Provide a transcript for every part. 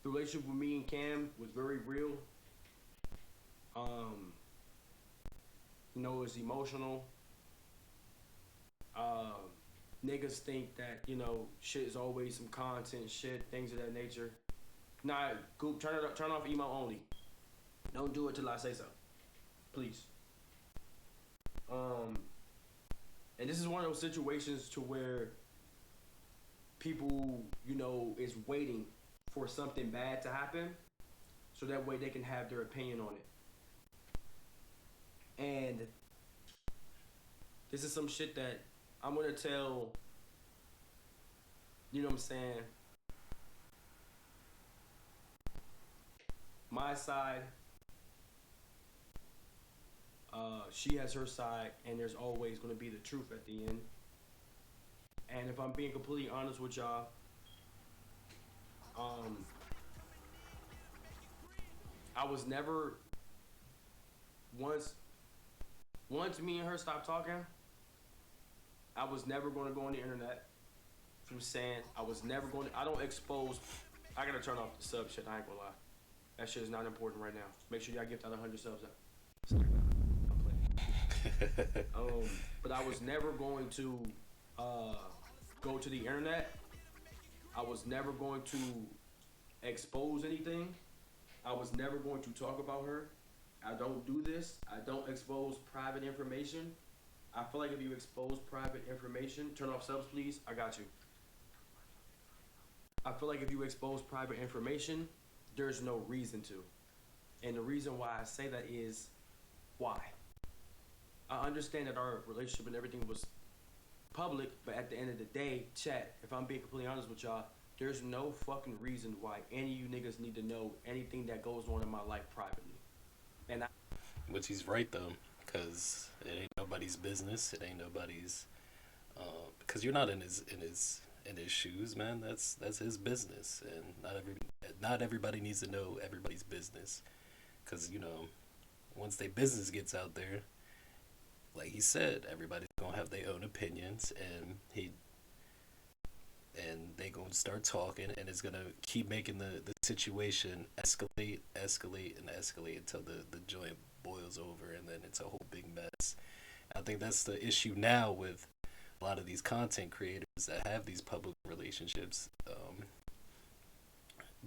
The relationship with me and Cam was very real. Um, it was emotional. Uh, Niggas think that shit is always some content, shit, things of that nature. Nah, Goop, turn it up, turn off email only. Don't do it till I say so, please. Um, and this is one of those situations to where people, is waiting for something bad to happen, so that way they can have their opinion on it. And this is some shit that I'm gonna tell. You know what I'm saying? My side. She has her side, and there's always gonna be the truth at the end. And if I'm being completely honest with y'all, um, I was never once once me and her stopped talking. I was never going to go on the internet. From saying I was never going to. I don't expose. I gotta turn off the sub shit. I ain't gonna lie. That shit is not important right now. Make sure y'all get that 100 subs up. I'm playing. But I was never going to uh, go to the internet. I was never going to expose anything. I was never going to talk about her. I don't do this. I don't expose private information. I feel like if you expose private information, turn off subs, please. I got you. I feel like if you expose private information, there's no reason to. And the reason why I say that is why. I understand that our relationship and everything was public, but at the end of the day, chat, if I'm being completely honest with y'all, there's no fucking reason why any of you niggas need to know anything that goes on in my life privately. And I, Which he's right though, because it ain't nobody's business. It ain't nobody's. Because you're not in his shoes, man. That's his business, and not everybody needs to know everybody's business. Because once their business gets out there, like he said, everybody's gonna have their own opinions, and they gonna start talking, and it's gonna keep making the situation escalate, and escalate until the joint boils over, and then it's a whole big mess. I think that's the issue now with a lot of these content creators that have these public relationships.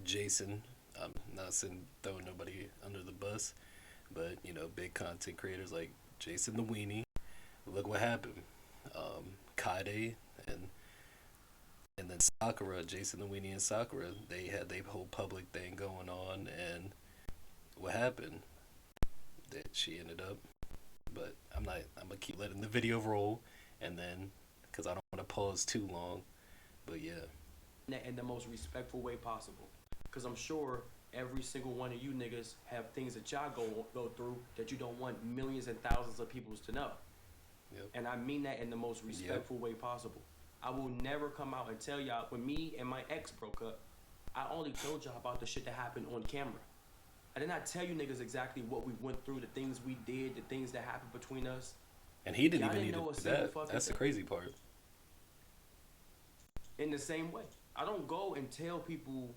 Jason, I'm not saying throwing nobody under the bus, but big content creators like Jason the Weenie. Look what happened. Kade and then Sakura, Jason the Weenie and Sakura, they had their whole public thing going on, and what happened? That she ended up. But I'm not. I'm gonna keep letting the video roll, and then because I don't want to pause too long. But yeah. in the most respectful way possible. Because I'm sure every single one of you niggas have things that y'all go through that you don't want millions and thousands of people to know. Yep. And I mean that in the most respectful way possible. I will never come out and tell y'all when me and my ex broke up, I only told y'all about the shit that happened on camera. I did not tell you niggas exactly what we went through, the things we did, the things that happened between us. And he didn't Y'all even didn't need know a to do single that. fucking That's the thing. crazy part. In the same way, I don't go and tell people.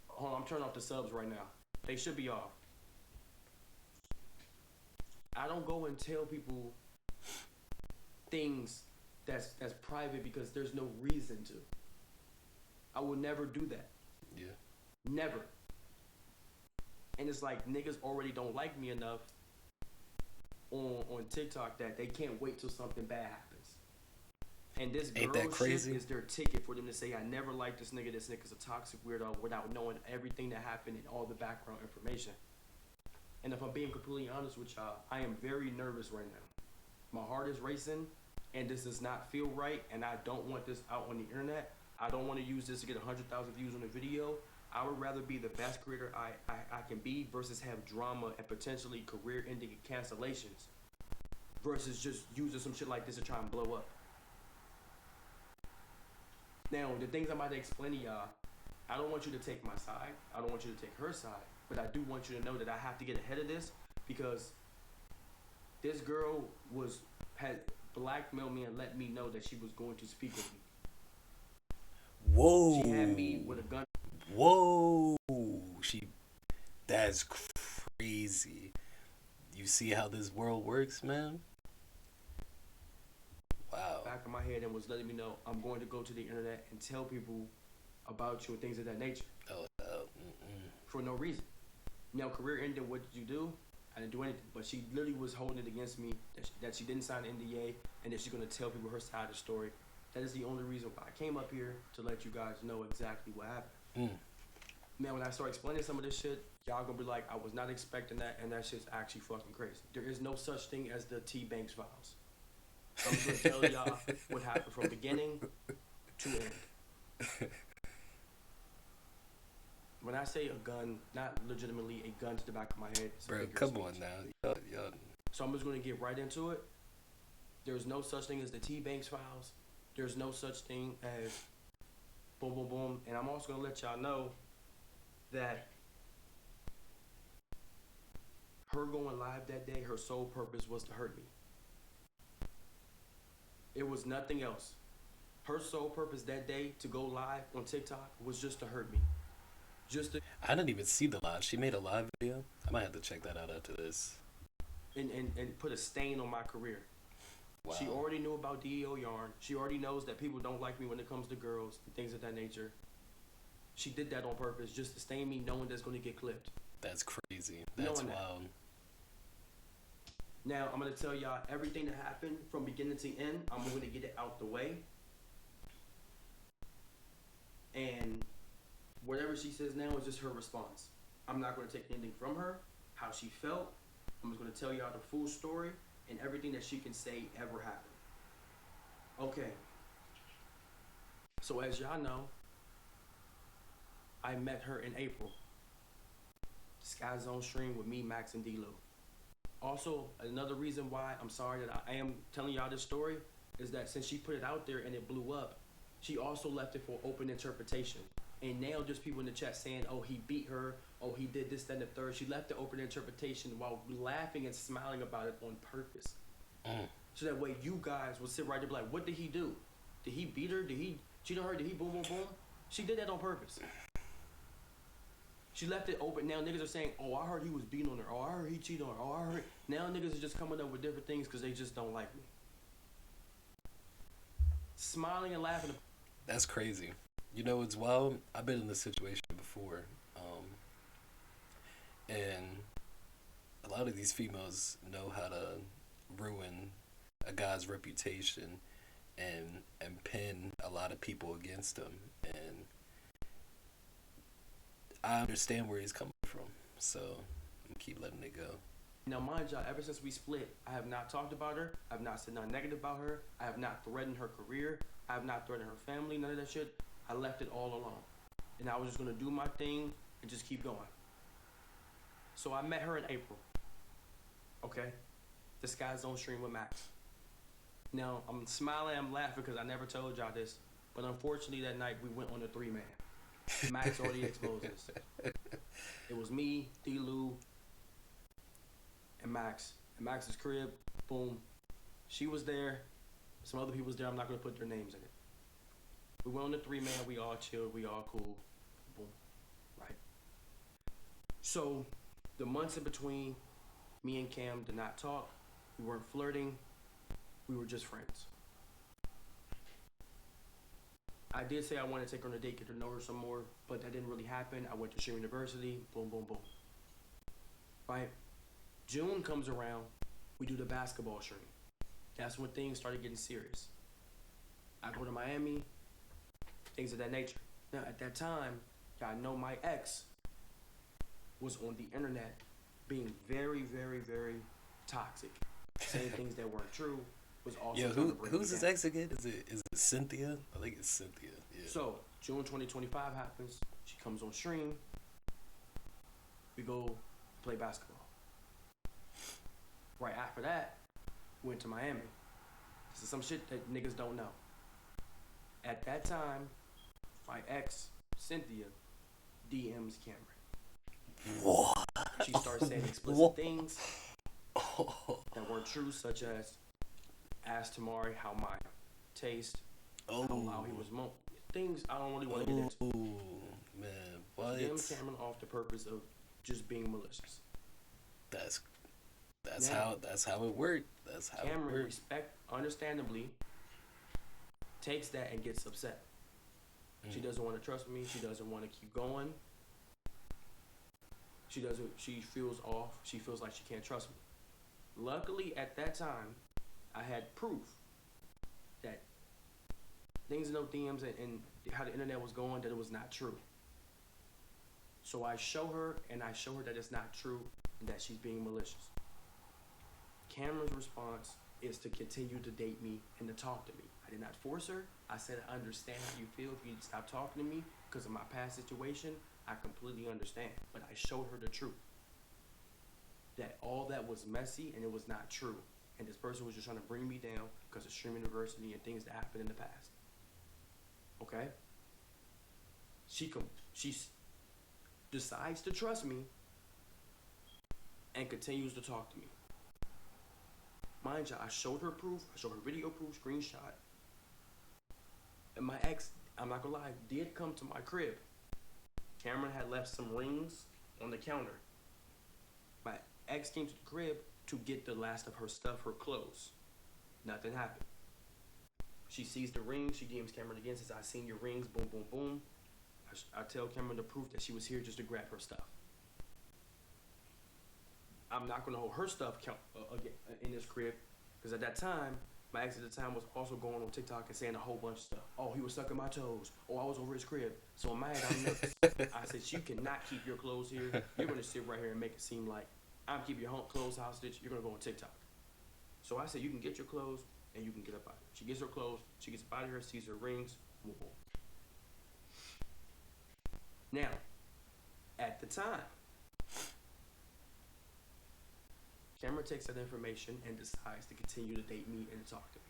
Hold on, I'm turning off the subs right now. They should be off. I don't go and tell people things that's private because there's no reason to. I will never do that. Yeah. Never. And it's like niggas already don't like me enough on TikTok that they can't wait till something bad happens. And this Ain't girl that crazy? shit is their ticket for them to say, I never liked this nigga. This nigga's a toxic weirdo without knowing everything that happened and all the background information. And if I'm being completely honest with y'all, I am very nervous right now. My heart is racing, and this does not feel right, and I don't want this out on the internet. I don't want to use this to get 100,000 views on a video. I would rather be the best creator I can be versus have drama and potentially career-ending cancellations versus just using some shit like this to try and blow up. Now, the things I'm about to explain to y'all, I don't want you to take my side. I don't want you to take her side. But I do want you to know that I have to get ahead of this because this girl had blackmailed me and let me know that she was going to speak with me. Whoa. She had me with a gun. Whoa, she. That's crazy. You see how this world works, man? Wow. Back in my head and was letting me know I'm going to go to the internet and tell people about you and things of that nature Oh, mm-mm. for no reason. Now, career ended. What did you do? I didn't do anything. But she literally was holding it against me that she didn't sign an NDA and that she's going to tell people her side of the story. That is the only reason why I came up here, to let you guys know exactly what happened. Man, when I start explaining some of this shit, y'all gonna be like, I was not expecting that, and that shit's actually fucking crazy. There is no such thing as the Tbvnks files. I'm just gonna tell y'all what happened from beginning to end. When I say a gun, not legitimately a gun to the back of my head. Bro, come on now. Y'all. So I'm just gonna get right into it. There's no such thing as the Tbvnks files. There's no such thing as boom, boom, boom. And I'm also gonna let y'all know that her going live that day, her sole purpose was to hurt me. It was nothing else. Her sole purpose that day to go live on TikTok was just to hurt me. I didn't even see the live. She made a live video. I might have to check that out after this. And put a stain on my career. Wow. She already knew about DEO yarn. She already knows that people don't like me when it comes to girls and things of that nature. She did that on purpose just to stain me, knowing that's going to get clipped. That's crazy. That's wild. Now, I'm going to tell y'all everything that happened from beginning to end. I'm going to get it out the way. And whatever she says now is just her response. I'm not going to take anything from her, how she felt. I'm just going to tell y'all the full story and everything that she can say ever happened. Okay. So as y'all know, I met her in April. Sky Zone stream with me, Max, and D-Lou. Also, another reason why I'm sorry that I am telling y'all this story is that since she put it out there and it blew up, she also left it for open interpretation. And now there's people in the chat saying, oh, he beat her, oh, he did this, that, and the third. She left the open interpretation while laughing and smiling about it on purpose. So that way you guys will sit right there and be like, what did he do? Did he beat her? Did he cheat on her? Did he boom, boom, boom? She did that on purpose. She left it open. Now niggas are saying, oh, I heard he was beating on her. Oh, I heard he cheated on her. Oh, I heard. Now niggas are just coming up with different things because they just don't like me. Smiling and laughing. That's crazy. You know, it's wild. I've been in this situation before. And a lot of these females know how to ruin a guy's reputation and pin a lot of people against him. And I understand where he's coming from. So I'm going to keep letting it go. Now, mind y'all, ever since we split, I have not talked about her. I have not said nothing negative about her. I have not threatened her career. I have not threatened her family, none of that shit. I left it all alone. And I was just going to do my thing and just keep going. So I met her in April. Okay? The Sky Zone stream with Max. Now, I'm smiling, I'm laughing because I never told y'all this. But unfortunately, that night we went on a 3-man. Max already exposed this. It was me, D-Lou, and Max. At Max's crib, boom. She was there. Some other people was there. I'm not going to put their names in it. We went on the 3-man. We all chilled. We all cool. Boom. Right. So, the months in between, me and Cam did not talk. We weren't flirting. We were just friends. I did say I wanted to take her on a date, get to know her some more, but that didn't really happen. I went to Sheer University. Boom, boom, boom. Right? June comes around. We do the basketball stream. That's when things started getting serious. I go to Miami. Things of that nature. Now, at that time, y'all know my ex was on the internet being very, very, very toxic. Saying things that weren't true. Was also who's his ex again? Is it Cynthia? I think it's Cynthia. Yeah. So, June 2025 happens. She comes on stream. We go play basketball. Right after that, we went to Miami. This is some shit that niggas don't know. At that time, my ex, Cynthia, DMs Cameron. What? She starts saying explicit things that weren't true, such as asked Tamari how my taste, how he was things I don't really want to get into. Oh, man. DM Cameron off the purpose of just being malicious. That's Now, how it worked. That's how Cameron, it worked. understandably, takes that and gets upset. She doesn't want to trust me. She doesn't want to keep going. She doesn't. She feels off. She feels like she can't trust me. Luckily, at that time, I had proof that things in those DMs and how the internet was going, that it was not true. So I show her, and I show her that it's not true and that she's being malicious. Cameron's response is to continue to date me and to talk to me. I did not force her. I said, I understand how you feel if you stop talking to me because of my past situation. I completely understand. But I showed her the truth. That all that was messy and it was not true. And this person was just trying to bring me down because of stream university and things that happened in the past. Okay? She decides to trust me and continues to talk to me. Mind you, I showed her proof. I showed her video proof, screenshot. And my ex, I'm not gonna lie, did come to my crib. Cameron had left some rings on the counter. My ex came to the crib to get the last of her stuff, her clothes. Nothing happened. She sees the ring. She DMs Cameron again, says, I seen your rings, boom, boom, boom. I tell Cameron the proof that she was here just to grab her stuff. I'm not going to hold her stuff again in this crib, because at that time, my ex at the time was also going on TikTok and saying a whole bunch of stuff. Oh, he was sucking my toes. Oh, I was over his crib. So in my head, I'm nervous. I said, you cannot keep your clothes here. You're going to sit right here and make it seem like I'm keeping your clothes hostage. You're going to go on TikTok. So I said, you can get your clothes and you can get up out of here. She gets her clothes. She gets up out of here, sees her rings, move on. Now, at the time, Cameron takes that information and decides to continue to date me and to talk to me.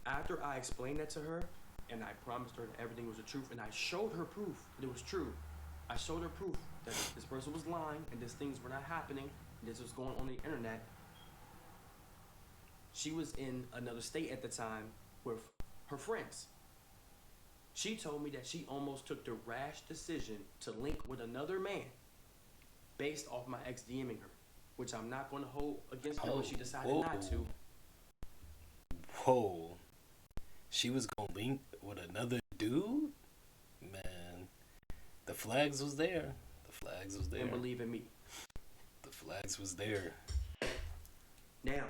After I explained that to her, and I promised her that everything was the truth, and I showed her proof that it was true. I showed her proof that this person was lying and these things were not happening, and this was going on the internet. She was in another state at the time with her friends. She told me that she almost took the rash decision to link with another man based off my ex DMing her, which I'm not going to hold against her, but she decided not to. Whoa. She was going to link with another dude? Man, the flags was there. The flags was there. And believe in me. The flags was there. Now,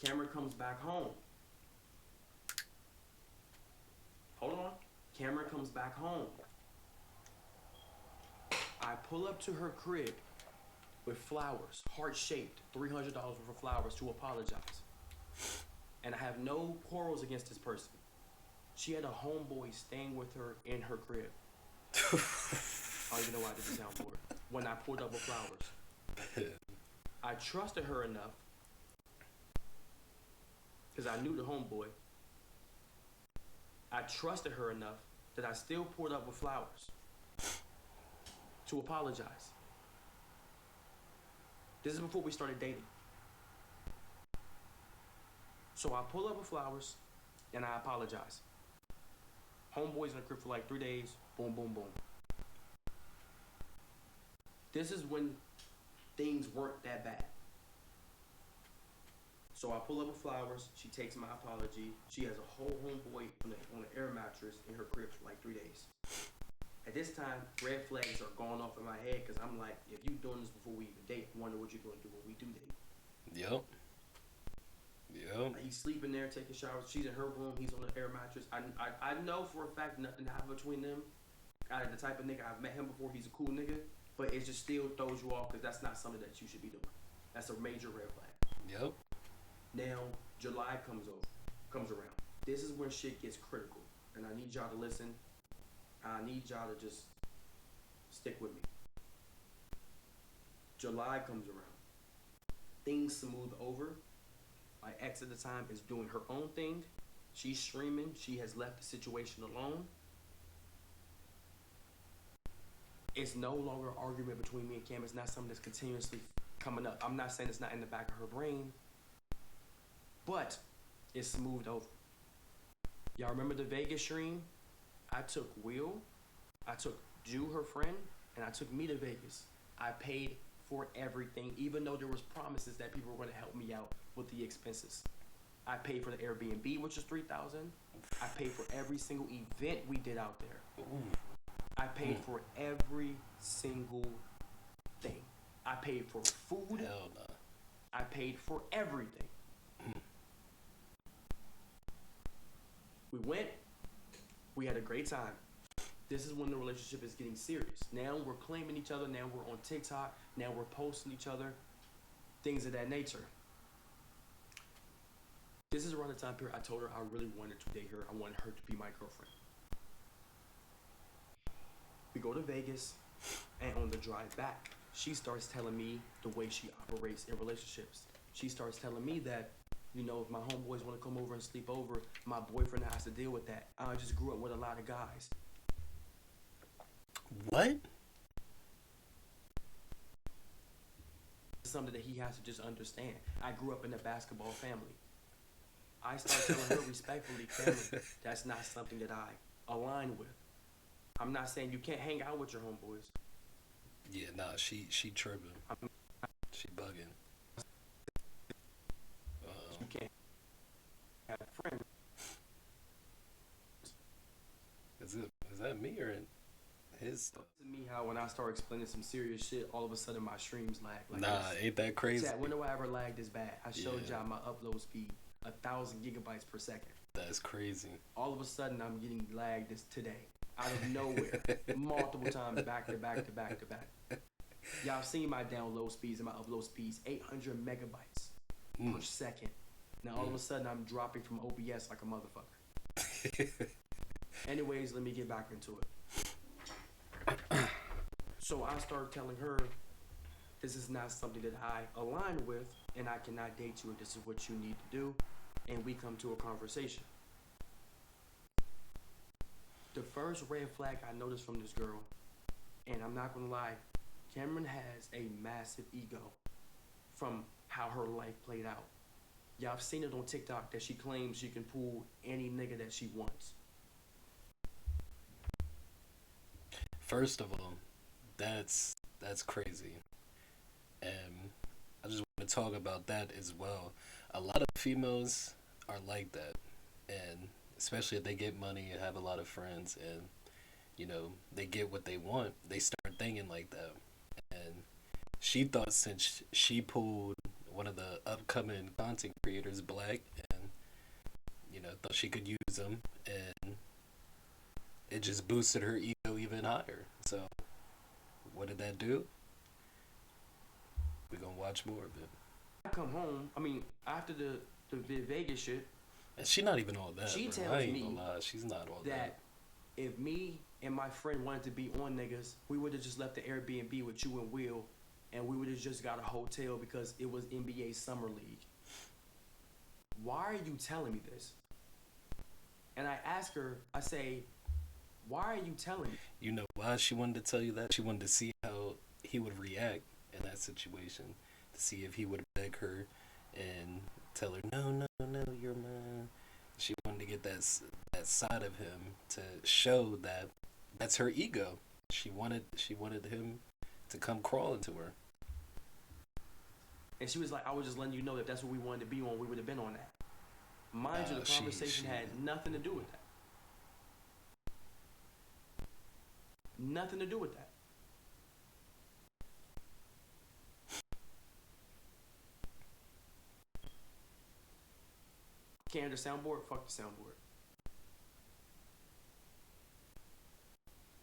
Cameron comes back home. Hold on. Cameron comes back home. I pull up to her crib with flowers, heart-shaped, $300 worth of flowers to apologize. And I have no quarrels against this person. She had a homeboy staying with her in her crib. Oh, you know why I did the soundboard. When I pulled up with flowers. I trusted her enough, because I knew the homeboy. I trusted her enough that I still pulled up with flowers to apologize. This is before we started dating. So I pull up with flowers and I apologize. Homeboy's in the crib for like 3 days. Boom, boom, boom. This is when things weren't that bad. So I pull up with flowers. She takes my apology. She has a whole homeboy on an air mattress in her crib for like 3 days. At this time, red flags are going off in my head because I'm like, if you doing this before we even date, I wonder what you're going to do when we do date. Yep. Like he's sleeping there, taking showers. She's in her room. He's on the air mattress. I know for a fact nothing happened between them. I the type of nigga, I've met him before. He's a cool nigga. But it just still throws you off because that's not something that you should be doing. That's a major red flag. Yep. Now, July comes around. This is when shit gets critical. And I need y'all to listen. I need y'all to just stick with me. July comes around. Things smooth over. My ex at the time is doing her own thing. She's streaming. She has left the situation alone. It's no longer an argument between me and Cam. It's not something that's continuously coming up. I'm not saying it's not in the back of her brain, but it's smoothed over. Y'all remember the Vegas stream? I took Will, I took Jew, her friend, and I took me to Vegas. I paid for everything, even though there was promises that people were going to help me out with the expenses. I paid for the Airbnb, which is $3,000. I paid for every single event we did out there. I paid for every single thing. I paid for food. Hell no. I paid for everything. We went. We had a great time. This is when the relationship is getting serious. Now we're claiming each other. Now we're on TikTok. Now we're posting each other. Things of that nature. This is around the time period I told her I really wanted to date her. I wanted her to be my girlfriend. We go to Vegas, and on the drive back, she starts telling me the way she operates in relationships. She starts telling me that, you know, if my homeboys want to come over and sleep over, my boyfriend has to deal with that. I just grew up with a lot of guys. What? It's something that he has to just understand. I grew up in a basketball family. I start telling her respectfully, Cameron, that's not something that I align with. I'm not saying you can't hang out with your homeboys. Yeah, nah, she tripping. She bugging. You can't have friends. Is that me or his stuff? To me, how when I start explaining some serious shit, all of a sudden my streams lag. Like Nah, this. ain't that crazy? Chat, when do I ever lag this bad? I showed y'all my upload speed, 1,000 gigabytes per second. That's crazy. All of a sudden, I'm getting lagged this today, out of nowhere, multiple times, back to back to back to back. Y'all seen my download speeds and my upload speeds, 800 megabytes per second. Now all of a sudden, I'm dropping from OBS like a motherfucker. Anyways, let me get back into it. So I started telling her, this is not something that I align with, and I cannot date you, and this is what you need to do. And we come to a conversation. The first red flag I noticed from this girl, and I'm not gonna lie, Cameron has a massive ego from how her life played out. Y'all have seen it on TikTok that she claims she can pull any nigga that she wants. First of all, that's crazy. And I just want to talk about that as well. A lot of females are like that, and especially if they get money and have a lot of friends and, you know, they get what they want, they start thinking like that. And she thought since she pulled one of the upcoming content creators black and, you know, thought she could use them, and it just boosted her ego even higher. So what did that do? We're gonna watch more of it. I come home, after the Vegas shit, and she not even all that. She bro. tells I ain't me gonna lie, she's not all that. if me and my friend wanted to be on niggas, we would have just left the Airbnb with you and Will, and we would have just got a hotel because it was NBA Summer League. Why are you telling me this? And I ask her, I say, why are you telling me? You know why she wanted to tell you that? She wanted to see how he would react in that situation, to see if he would beg her and tell her, no, you're mine. She wanted to get that side of him to show that that's her ego. She wanted him to come crawling to her. And she was like, I was just letting you know that that's what we wanted to be on, we would have been on that. Mind you, the conversation had nothing to do with that. Nothing to do with that. Can't hear the soundboard? Fuck the soundboard.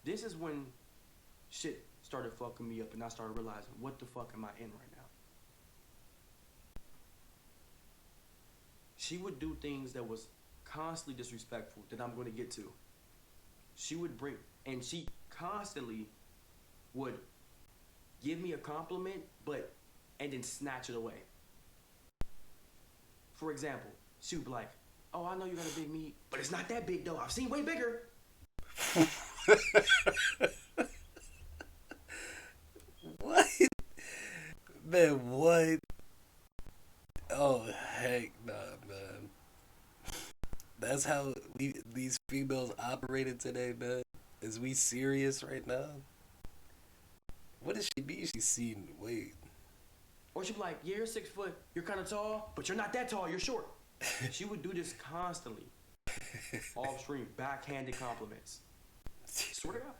This is when shit started fucking me up and I started realizing, what the fuck am I in right now? She would do things that was constantly disrespectful that I'm going to get to. She would bring, and she constantly would give me a compliment, and then snatch it away. For example, she would be like, oh, I know you got a big meat, but it's not that big though. I've seen way bigger. What? Man, what? Oh, heck nah, man. That's how these females operated today, man. Is we serious right now? What does she mean? She's seen. Wait. Or she'd be like, yeah, you're 6 foot, you're kind of tall, but you're not that tall, you're short. She would do this constantly. Off stream, backhanded compliments. Swear to God.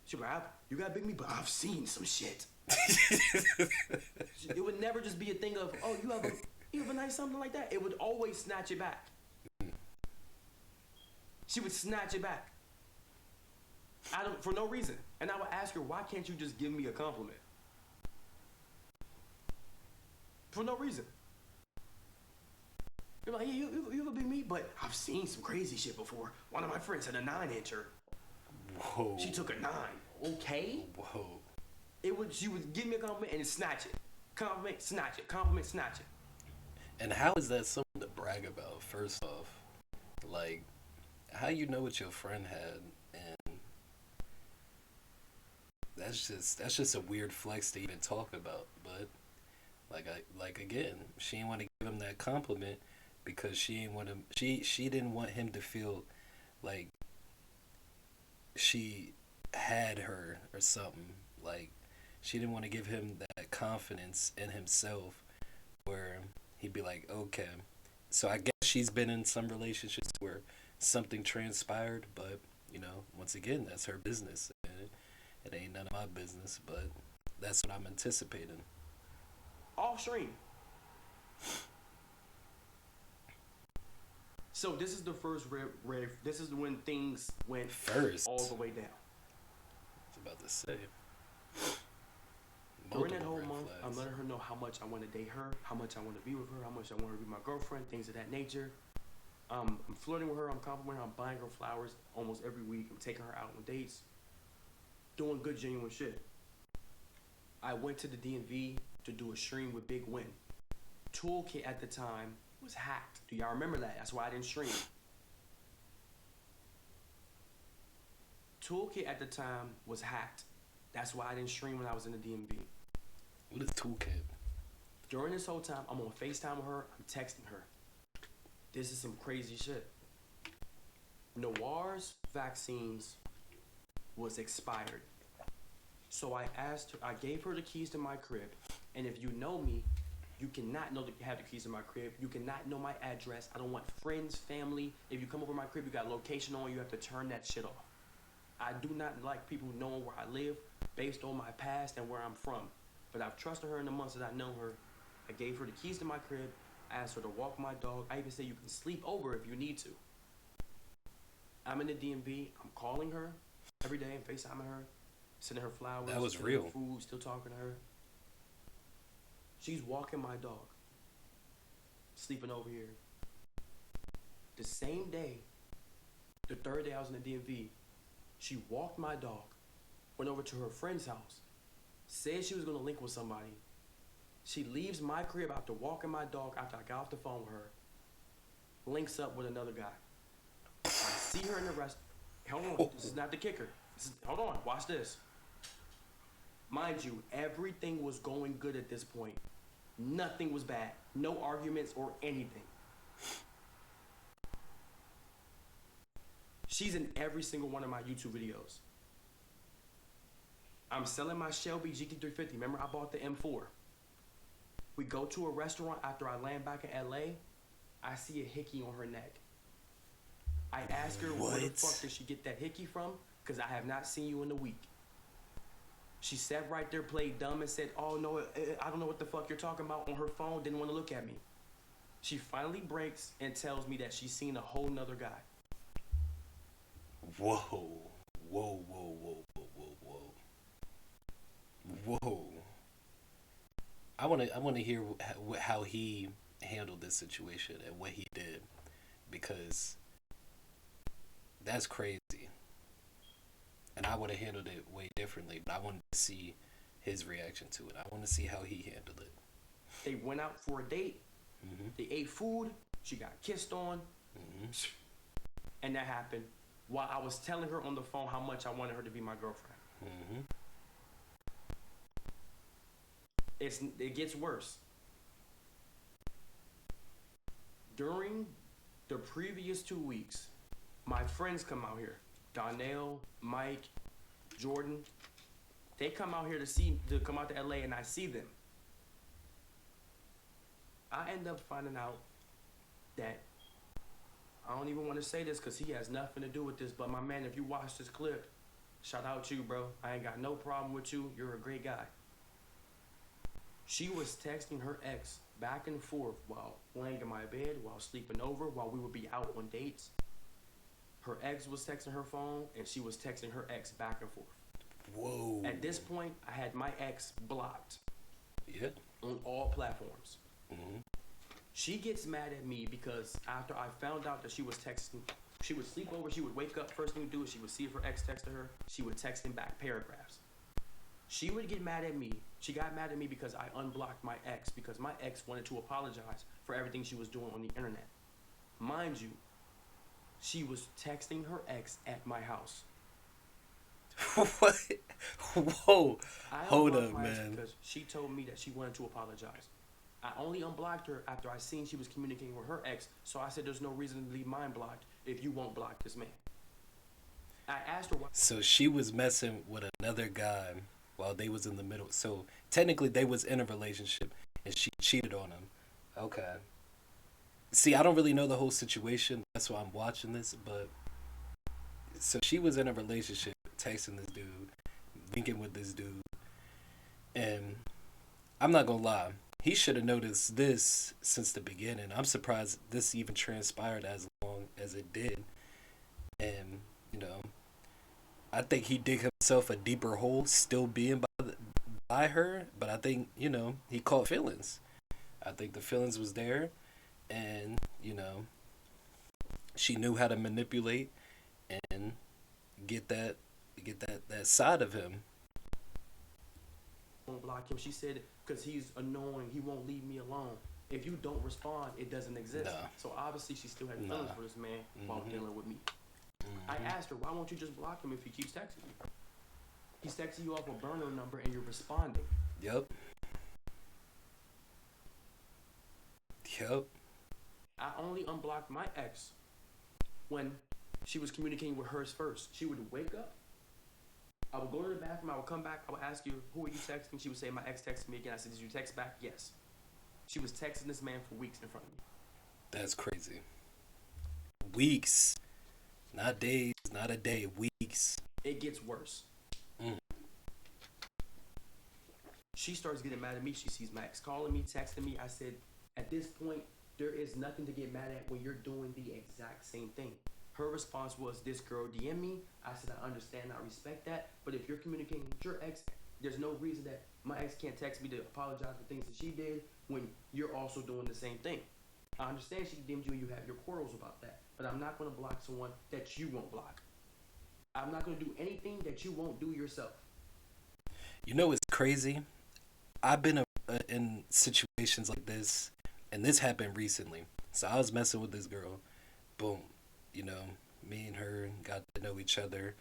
She'd be like, you got big me, but I've seen some shit. It would never just be a thing of, oh, you have a nice something like that. It would always snatch it back. She would snatch it back. For no reason. And I would ask her, why can't you just give me a compliment? For no reason. You're like, yeah, you have a big meat, but I've seen some crazy shit before. One of my friends had a 9-incher. Whoa. She took a 9. Okay? Whoa. She would give me a compliment and then snatch it. Compliment, snatch it. Compliment, snatch it. And how is that something to brag about, first off? Like, how you know what your friend had, and that's just a weird flex to even talk about. But again, she didn't want to give him that compliment because she didn't want him to feel like she had her or something. Like, she didn't want to give him that confidence in himself where he'd be like, okay. So I guess she's been in some relationships where something transpired, but, you know, once again, that's her business. And it ain't none of my business, but that's what I'm anticipating. Off stream. So this is the first rev. This is when things went first all the way down. I was about to say. During that whole month, I'm letting her know how much I want to date her, how much I want to be with her, how much I want her to be my girlfriend, things of that nature. I'm flirting with her, I'm complimenting her, I'm buying her flowers almost every week. I'm taking her out on dates, doing good, genuine shit. I went to the DMV to do a stream with Big Win. Toolkit at the time was hacked. Do y'all remember that? That's why I didn't stream. Toolkit at the time was hacked. That's why I didn't stream when I was in the DMV. What is Toolkit? During this whole time, I'm on FaceTime with her. I'm texting her. This is some crazy shit. Noir's vaccines was expired. So I gave her the keys to my crib. And if you know me, you cannot have the keys to my crib. You cannot know my address. I don't want friends, family. If you come over my crib, you got location on, you have to turn that shit off. I do not like people knowing where I live based on my past and where I'm from. But I've trusted her in the months that I know her. I gave her the keys to my crib. I asked her to walk my dog. I even said you can sleep over if you need to. I'm in the DMV. I'm calling her every day and FaceTiming her, sending her flowers. That was real. Food, still talking to her. She's walking my dog, sleeping over here. The same day, the third day I was in the DMV, she walked my dog, went over to her friend's house, said she was going to link with somebody. She leaves my crib after walking my dog after I got off the phone with her, links up with another guy. I see her in the restaurant. Hold on, this is not the kicker. Hold on, watch this. Mind you, everything was going good at this point. Nothing was bad. No arguments or anything. She's in every single one of my YouTube videos. I'm selling my Shelby GT350. Remember, I bought the M4. We go to a restaurant after I land back in LA. I see a hickey on her neck. I ask her, where the fuck did she get that hickey from? Because I have not seen you in a week. She sat right there, played dumb, and said, oh, no, I don't know what the fuck you're talking about on her phone, didn't want to look at me. She finally breaks and tells me that she's seen a whole nother guy. Whoa. Whoa, whoa, whoa, whoa, whoa, whoa. Whoa. I want to hear how he handled this situation and what he did, because that's crazy. And I would have handled it way differently, but I wanted to see his reaction to it. I want to see how he handled it. They went out for a date. Mm-hmm. They ate food. She got kissed on. Mm-hmm. And that happened while I was telling her on the phone how much I wanted her to be my girlfriend. Mm-hmm. It gets worse. During the previous 2 weeks, my friends come out here. Donnell, Mike, Jordan. They come out here to come out to LA, and I see them. I end up finding out that I don't even want to say this because he has nothing to do with this, but my man, if you watch this clip, shout out to you, bro. I ain't got no problem with you. You're a great guy. She was texting her ex back and forth while laying in my bed, while sleeping over, while we would be out on dates. Her ex was texting her phone, and she was texting her ex back and forth. Whoa. At this point, I had my ex blocked. Yeah. On all platforms. Mm-hmm. She gets mad at me because after I found out that she was texting, she would sleep over, she would wake up, first thing to do is she would see if her ex texted her, she would text him back paragraphs. She would get mad at me. She got mad at me because I unblocked my ex, because my ex wanted to apologize for everything she was doing on the internet. Mind you, she was texting her ex at my house. What? Whoa. Hold up, my ex man. because she told me that she wanted to apologize. I only unblocked her after I seen she was communicating with her ex, so I said there's no reason to leave mine blocked if you won't block this man. I asked her why. So she was messing with another guy while they was in the middle. So technically they was in a relationship and she cheated on him. Okay. See, I don't really know the whole situation. That's why I'm watching this. But so she was in a relationship, texting this dude, linking with this dude. And I'm not going to lie. He should have noticed this since the beginning. I'm surprised this even transpired as long as it did. And, you know, I think he dig himself a deeper hole still being by her. But I think, you know, he caught feelings. I think the feelings was there. And, you know, she knew how to manipulate and get that side of him. Won't block him. She said because he's annoying, he won't leave me alone. If you don't respond, it doesn't exist. Nah. So obviously she still had feelings for this man while dealing with me. I asked her, why won't you just block him if he keeps texting you? He's texting you off a burner number and you're responding. Yep. I only unblocked my ex when she was communicating with hers first. She would wake up. I would go to the bathroom. I would come back. I would ask you, who are you texting? She would say, my ex texted me again. I said, did you text back? Yes. She was texting this man for weeks in front of me. That's crazy. Weeks. Not days, not a day. Weeks. It gets worse. She starts getting mad at me. She sees my ex calling me, texting me. I said, at this point, there is nothing to get mad at when you're doing the exact same thing. Her response was, this girl DM me. I said, I understand, I respect that. But if you're communicating with your ex, there's no reason that my ex can't text me to apologize for things that she did when you're also doing the same thing. I understand she DM'd you and you have your quarrels about that. But I'm not going to block someone that you won't block. I'm not going to do anything that you won't do yourself. You know what's crazy? I've been in situations like this, and this happened recently. So I was messing with this girl. Boom. You know, me and her got to know each other.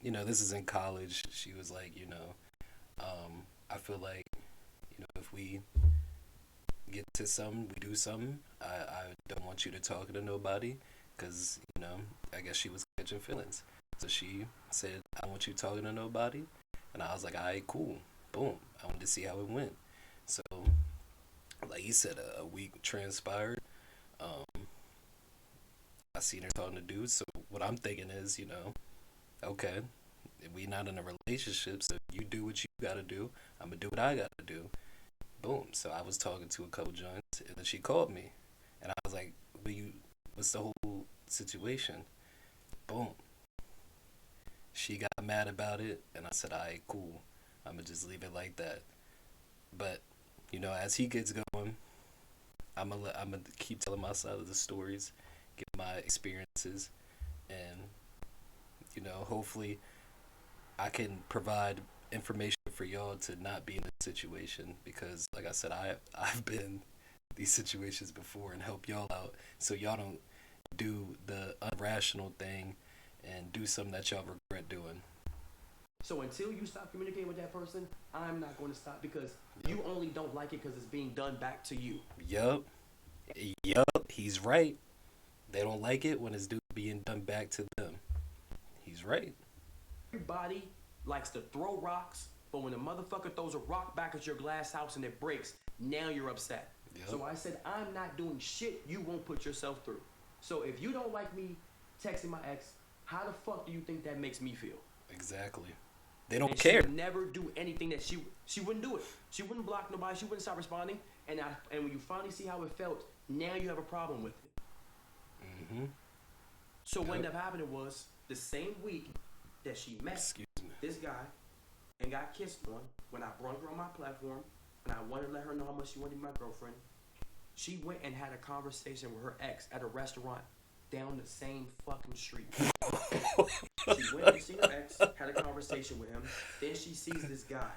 You know, this is in college. She was like, you know, I feel like, you know, if we get to something, we do something, I don't want you to talk to nobody because, you know, I guess she was catching feelings. So she said, I don't want you talking to nobody. And I was like, all right, cool. Boom. I wanted to see how it went. So, like you said, a week transpired. I seen her talking to dudes. So what I'm thinking is, you know, okay, we not in a relationship. So you do what you got to do. I'm going to do what I got to do. Boom. So I was talking to a couple joints, and then she called me. And I was like, what's the whole situation? Boom. She got mad about it, and I said, all right, cool. I'm going to just leave it like that. But, you know, as he gets going, I'm going to keep telling my side of the stories, give my experiences, and, you know, hopefully I can provide information for y'all to not be in this situation because, like I said, I've been in these situations before and help y'all out so y'all don't do the irrational thing and do something that y'all regret doing. So until you stop communicating with that person, I'm not going to stop because you only don't like it because it's being done back to you. Yup. Yup, he's right. They don't like it when it's being done back to them. He's right. Everybody likes to throw rocks, but when a motherfucker throws a rock back at your glass house and it breaks, now you're upset. Yep. So I said, I'm not doing shit you won't put yourself through. So if you don't like me texting my ex, how the fuck do you think that makes me feel? Exactly. They don't And care. she would never do anything that she wouldn't do it. She wouldn't block nobody. She wouldn't stop responding. And when you finally see how it felt, now you have a problem with it. Mm-hmm. So what ended up happening was the same week that she met this guy and got kissed on, when I brought her on my platform and I wanted to let her know how much she wanted to be my girlfriend, she went and had a conversation with her ex at a restaurant down the same fucking street. She went to see her ex, had a conversation with him. Then she sees this guy.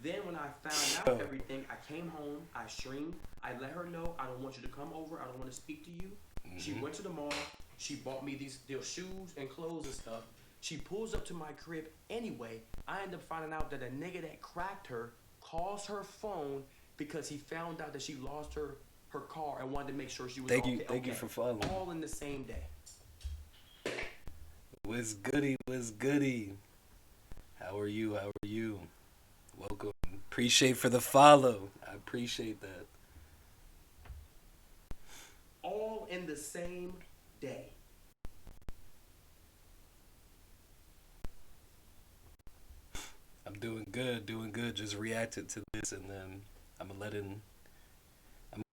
Then when I found out everything, I came home, I streamed, I let her know I don't want you to come over, I don't want to speak to you. Mm-hmm. She went to the mall, she bought me these shoes and clothes and stuff. She pulls up to my crib anyway. I end up finding out that a nigga that cracked her calls her phone because he found out that she lost her car and wanted to make sure she was okay. Thank you for following. All in the same day. What's goody? What's goody? How are you? How are you? Welcome. Appreciate for the follow. I appreciate that. All in the same day. I'm doing good. Just reacted to this, and then I'm gonna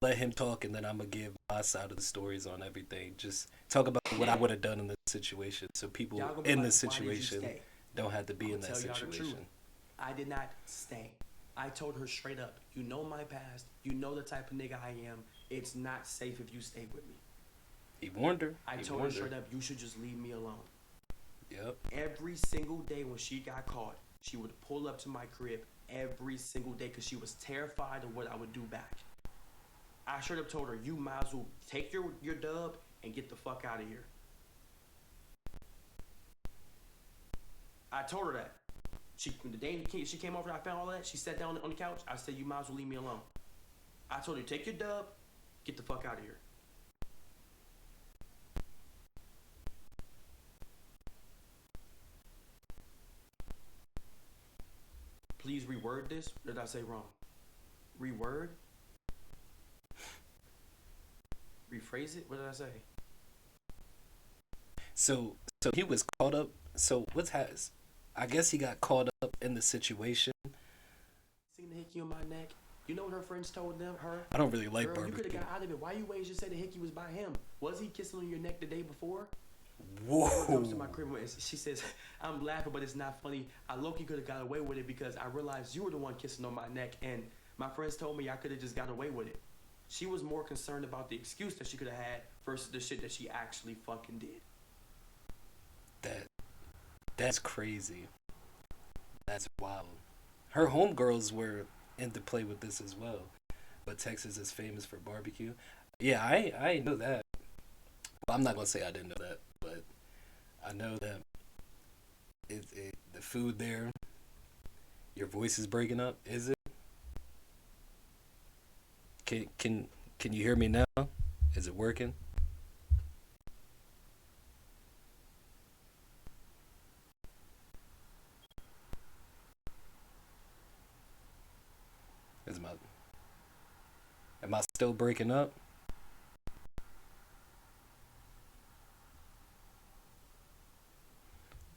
let him talk, and then I'm gonna give my side of the stories on everything. Just talk about what I would have done in this situation, so people in this situation don't have to be in that situation. I did not stay. I told her straight up, you know my past, you know the type of nigga I am. It's not safe if you stay with me. He warned her. I told her straight up, you should just leave me alone. Yep. Every single day when she got caught, she would pull up to my crib every single day because she was terrified of what I would do back. I straight up told her, you might as well take your dub and get the fuck out of here. I told her that. The day she came over, I found all that. She sat down on the couch. I said, you might as well leave me alone. I told her, take your dub, get the fuck out of here. Please reword this. Or did I say wrong? Reword? Rephrase it? What did I say? So he was caught up. So I guess he got caught up in the situation. Seen the hickey on my neck. You know what her friends told her? I don't really like Girl, barbecue. You could have got out of it. Why you waiting to say the hickey was by him? Was he kissing on your neck the day before? Whoa. Comes to my crib and she says, I'm laughing, but it's not funny. I low-key could have got away with it because I realized you were the one kissing on my neck, and my friends told me I could have just got away with it. She was more concerned about the excuse that she could have had versus the shit that she actually fucking did. That's crazy. That's wild. Her homegirls were into play with this as well. But Texas is famous for barbecue. Yeah, I know that. Well, I'm not gonna say I didn't know that, but I know that the food there. Your voice is breaking up. Is it? Can you hear me now? Is it working? Am I still breaking up?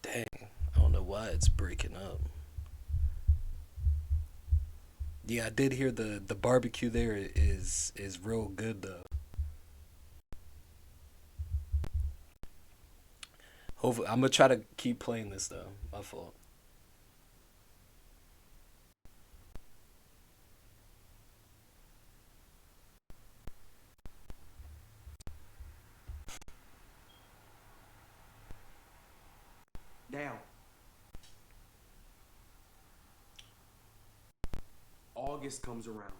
Dang, I don't know why it's breaking up. Yeah, I did hear the barbecue there is real good though. Hopefully, I'm gonna try to keep playing this though. My fault. Now, August comes around.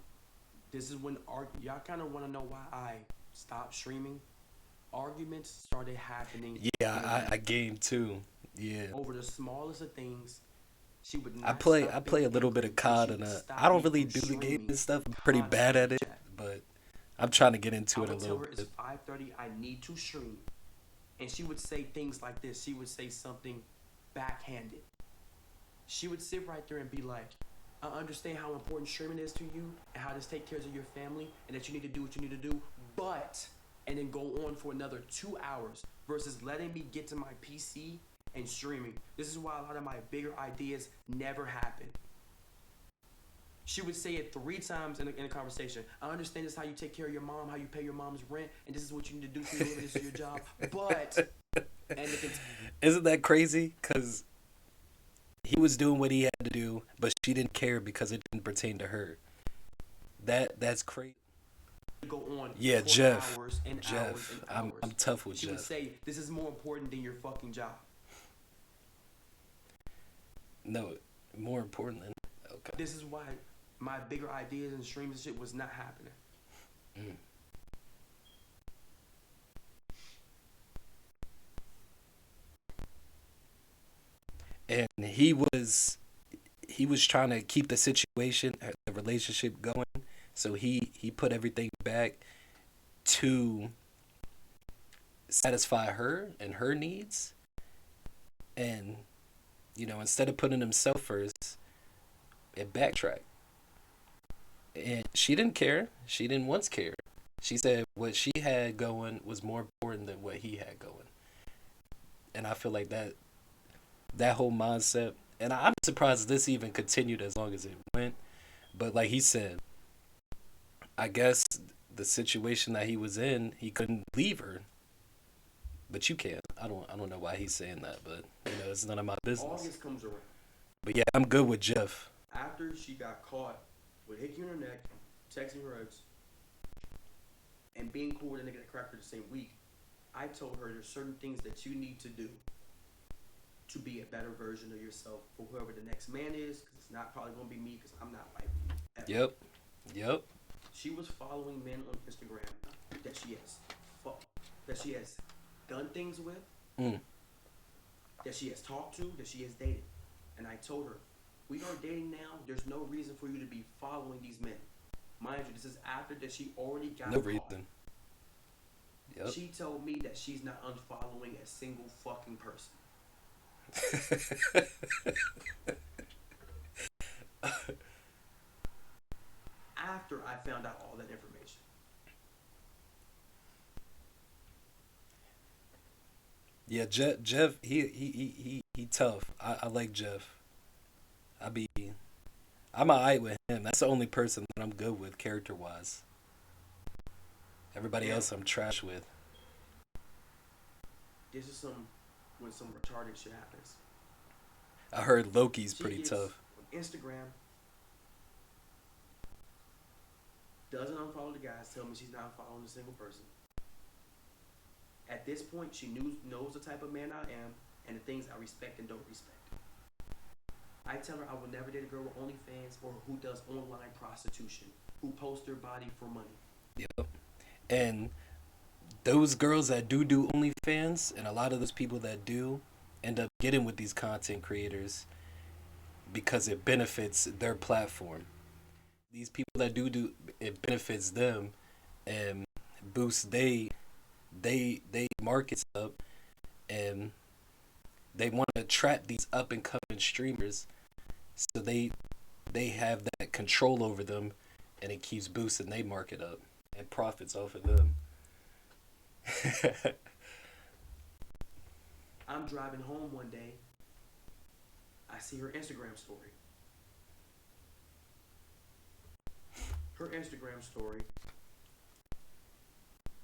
This is when y'all kind of want to know why I stopped streaming. Arguments started happening. Yeah, I game too. Yeah. Over the smallest of things. She would not I play a little bit of COD and I don't really do the game and stuff. I'm pretty bad at it, but I'm trying to get I into it a would tell little her it's bit. 5:30. I need to stream, and she would say things like this. She would say something backhanded. She would sit right there and be like, I understand how important streaming is to you and how this takes care of your family and that you need to do what you need to do, but, and then go on for another 2 hours versus letting me get to my PC and streaming. This is why a lot of my bigger ideas never happen. She would say it 3 times in a conversation. I understand this is how you take care of your mom, how you pay your mom's rent, and this is what you need to do for your living, this is your job, but, and Isn't that crazy? Because he was doing what he had to do, but she didn't care because it didn't pertain to her. That's crazy. go on Yeah, for Jeff. hours and hours and I'm hours. I'm tough with She Jeff. would say, this is more important than your fucking job. No, more important than okay. This is why my bigger ideas and streams and shit was not happening. Mm. And he was trying to keep the situation, the relationship going. So he put everything back to satisfy her and her needs. And instead of putting himself first, it backtracked. And she didn't care. She didn't once care. She said what she had going was more important than what he had going. And I feel like that whole mindset, and I'm surprised this even continued as long as it went. But like he said, I guess the situation that he was in, he couldn't leave her. But you can. I don't know why he's saying that, but it's none of my business. August comes around. But yeah, I'm good with Jeff. After she got caught with hickey in her neck, texting her ex, and being cool with a nigga that cracked her the same week, I told her there's certain things that you need to do to be a better version of yourself for whoever the next man is, because it's not probably going to be me, because I'm not like you. Ever. Yep. She was following men on Instagram that she has done things with, that she has talked to, that she has dated. And I told her, we are dating now. There's no reason for you to be following these men. Mind you, this is after that she already got No caught. reason. Yep. She told me that she's not unfollowing a single fucking person. After I found out all that information. Yeah, Jeff, he tough. I like Jeff. I'm alright with him. That's the only person that I'm good with character wise. Everybody else I'm trash with. This is when some retarded shit happens. I heard Loki's pretty tough. On Instagram, doesn't unfollow the guys, tell me she's not following a single person. At this point, she knows the type of man I am and the things I respect and don't respect. I tell her I will never date a girl with OnlyFans or who does online prostitution, who posts their body for money. Yep. And those girls that do OnlyFans, and a lot of those people that do, end up getting with these content creators because it benefits their platform. These people that do it benefits them and boosts they markets up, and they want to attract these up and coming streamers, so they have that control over them, and it keeps boosting they market up and profits off of them. I'm driving home one day. I see her Instagram story. Her Instagram story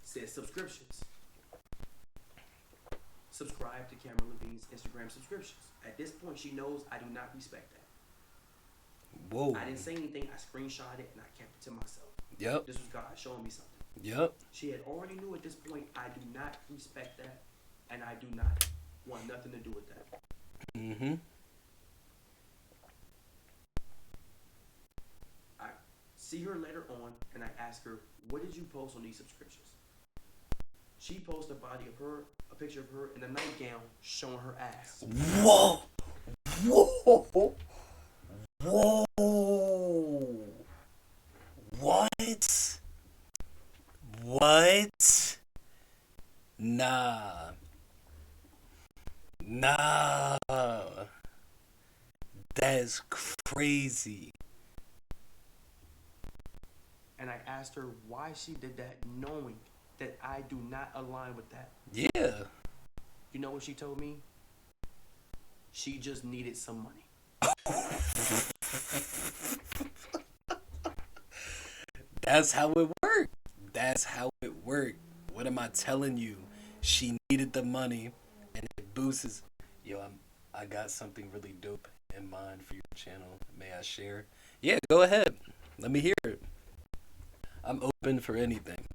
says subscriptions. Subscribe to Cameron Levine's Instagram subscriptions. At this point, she knows I do not respect that. Whoa. I didn't say anything. I screenshot it and I kept it to myself. Yep. This was God showing me something. Yep. She had already knew at this point I do not respect that, and I do not want nothing to do with that. Mm-hmm. I see her later on, and I ask her, "What did you post on these subscriptions?" She posted a picture of her in a nightgown showing her ass. Whoa. Whoa. Whoa. What? What? Nah. Nah. That's crazy. And I asked her why she did that, knowing that I do not align with that. Yeah. You know what she told me? She just needed some money. That's how it worked. That's how it worked. What am I telling you? She needed the money, and it boosts. Yo, I got something really dope in mind for your channel. May I share? Yeah, go ahead. Let me hear it. I'm open for anything.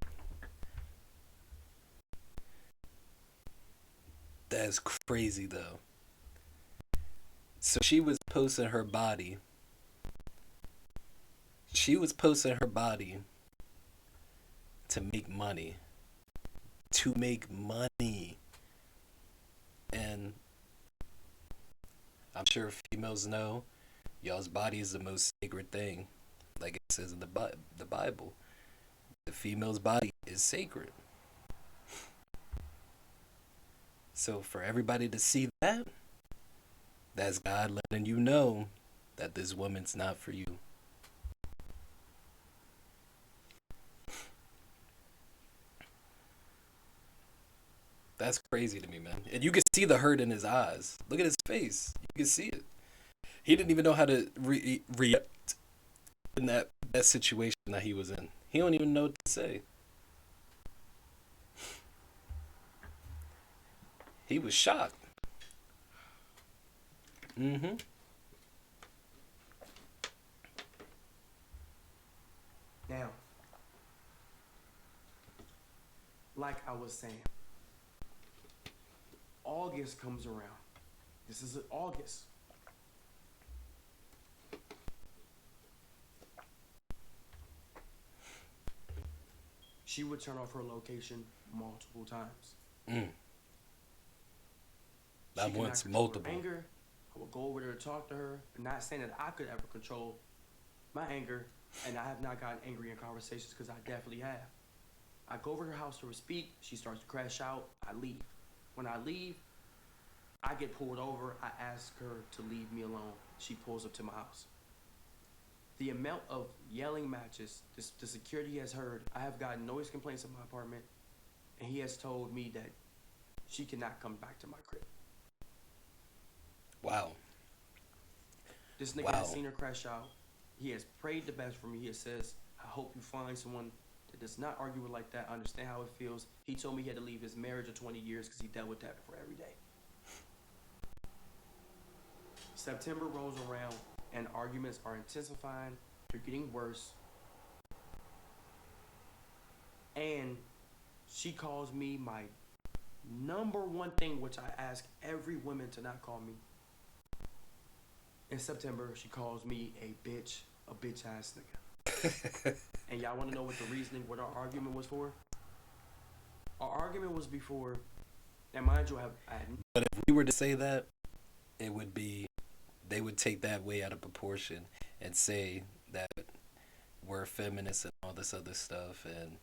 That's crazy though. So she was posting her body. She was posting her body to make money. To make money. And I'm sure females know y'all's body is the most sacred thing. Like it says in the Bible. The female's body is sacred. So for everybody to see that, that's God letting you know that this woman's not for you. That's crazy to me, man. And you can see the hurt in his eyes. Look at his face. You can see it. He didn't even know how to react in that situation that he was in. He don't even know what to say. He was shocked. Mm-hmm. Now, like I was saying, August comes around. This is August. She would turn off her location multiple times. That once multiple. Anger. I would go over there to talk to her. Not saying that I could ever control my anger, and I have not gotten angry in conversations because I definitely have. I go over to her house to speak. She starts to crash out. I leave. When I leave, I get pulled over. I ask her to leave me alone. She pulls up to my house. The amount of yelling matches the security has heard, I have gotten noise complaints in my apartment, and he has told me that she cannot come back to my crib. Wow. This nigga has seen her crash out. He has prayed the best for me. He says, I hope you find someone that does not argue with like that. I understand how it feels. He told me he had to leave his marriage of 20 years because he dealt with that for every day. September rolls around and arguments are intensifying. They're getting worse. And she calls me my number one thing, which I ask every woman to not call me. In September, she calls me a bitch ass nigga. And y'all want to know what the reasoning, what our argument was for? Our argument was before, and mind you, but if we were to say that, it would be, they would take that way out of proportion and say that we're feminists and all this other stuff, and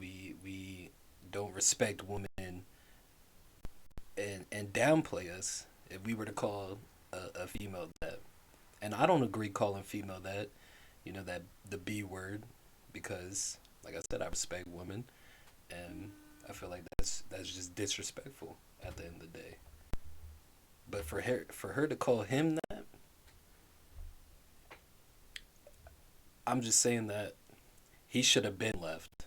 we don't respect women and downplay us if we were to call a female that. And I don't agree calling female that, that the B word, because like I said, I respect women, and I feel like that's just disrespectful at the end of the day. But for her to call him that, I'm just saying that he should have been left.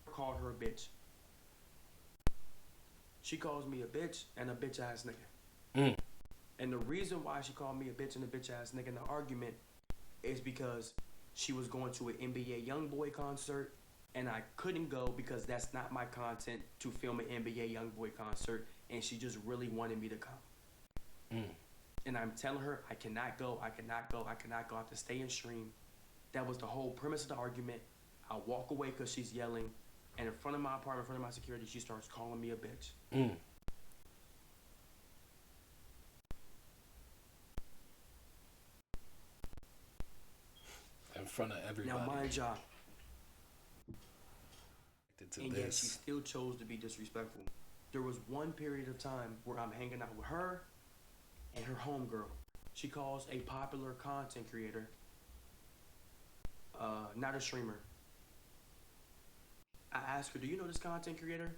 Called her a bitch. She calls me a bitch and a bitch ass nigga. And the reason why she called me a bitch and a bitch ass nigga in the argument is because she was going to an NBA YoungBoy concert, and I couldn't go because that's not my content to film an NBA YoungBoy concert, and she just really wanted me to come. And I'm telling her, I cannot go. I have to stay and stream. That was the whole premise of the argument. I walk away because she's yelling, and in front of my apartment, in front of my security, she starts calling me a bitch. In front of everybody. Now, mind y'all, connected to and yet she this. still chose to be disrespectful. There was one period of time where I'm hanging out with her and her homegirl. She calls a popular content creator, not a streamer. I asked her, "Do you know this content creator?"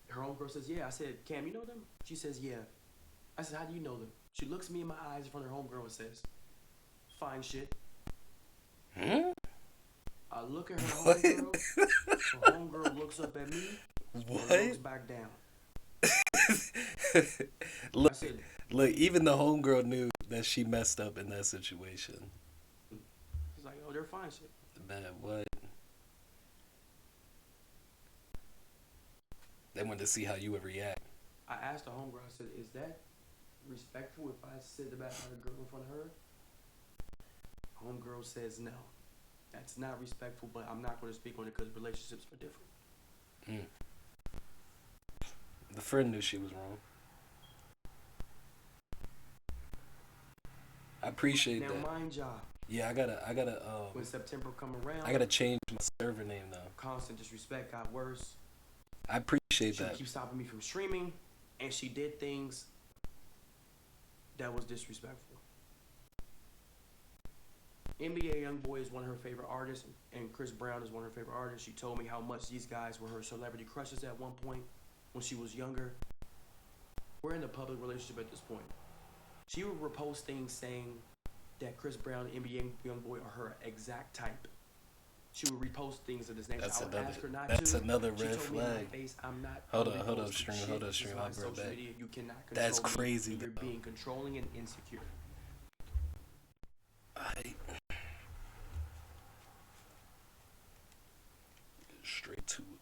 Her homegirl says, "Yeah." I said, "Cam, you know them?" She says, "Yeah." I said, "How do you know them?" She looks me in my eyes in front of her homegirl and says, "Fine shit." Hmm? I look at her What? homegirl. Her homegirl looks up at me and looks What? back down. I Look, said, look. Even the homegirl knew that she messed up in that situation. "She's like, oh, they're fine shit." Man, what? They wanted to see how you would react. I asked the homegirl, I said, "Is that respectful if I sit about a girl in front of her?" Homegirl says, "No, that's not respectful, but I'm not going to speak on it because relationships are different." Mm. The friend knew she was wrong. I appreciate Now, that. mind y'all, Yeah, when September come around, I gotta change my server name though. constant disrespect got worse. I appreciate She that. keeps stopping me from streaming, and she did things that was disrespectful. NBA YoungBoy is one of her favorite artists, and Chris Brown is one of her favorite artists. She told me how much these guys were her celebrity crushes at one point when she was younger. We're in a public relationship at this point. She would repost things saying that Chris Brown and NBA YoungBoy are her exact type. She would repost things of this nature. That's I would another. ask her not That's to. another She red told me in my flag. face, "I'm not." Hold up, reposting stream, shit. hold up, This is stream. my I'll be right social back. media. You cannot control That's me. crazy, You're though. being controlling and insecure. I straight to it.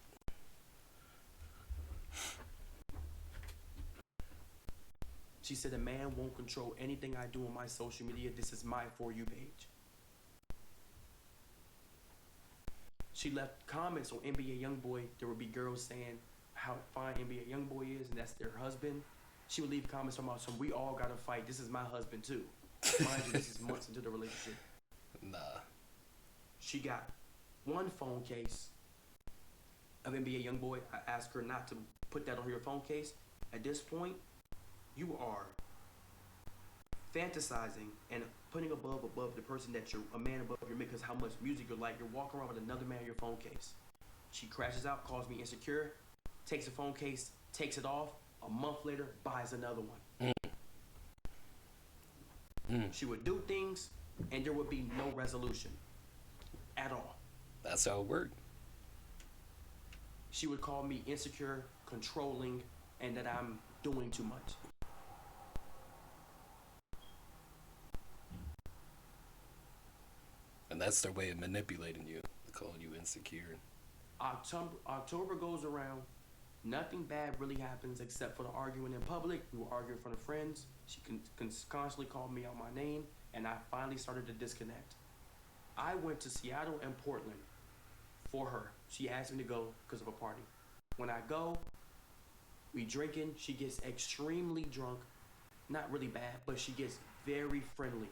She said, "A man won't control anything I do on my social media. This is my For You page." She left comments on NBA YoungBoy. There would be girls saying how fine NBA YoungBoy is, and that's their husband. She would leave comments about some, "We all gotta fight. This is my husband too." Mind you, this is months into the relationship. Nah. She got one phone case of NBA YoungBoy. I asked her not to put that on your phone case. At this point, you are fantasizing and putting above the person that you're a man above your man because how much music you like. You're walking around with another man in your phone case. She crashes out, calls me insecure, takes the phone case, takes it off. A month later, buys another one. She would do things, and there would be no resolution at all. That's how it worked. She would call me insecure, controlling, and that I'm doing too much. And that's their way of manipulating you, calling you insecure. October goes around. Nothing bad really happens except for the arguing in public. We were arguing in front of friends. She constantly called me out my name, and I finally started to disconnect. I went to Seattle and Portland for her. She asked me to go because of a party. When I go, we drinking. She gets extremely drunk. Not really bad, but she gets very friendly.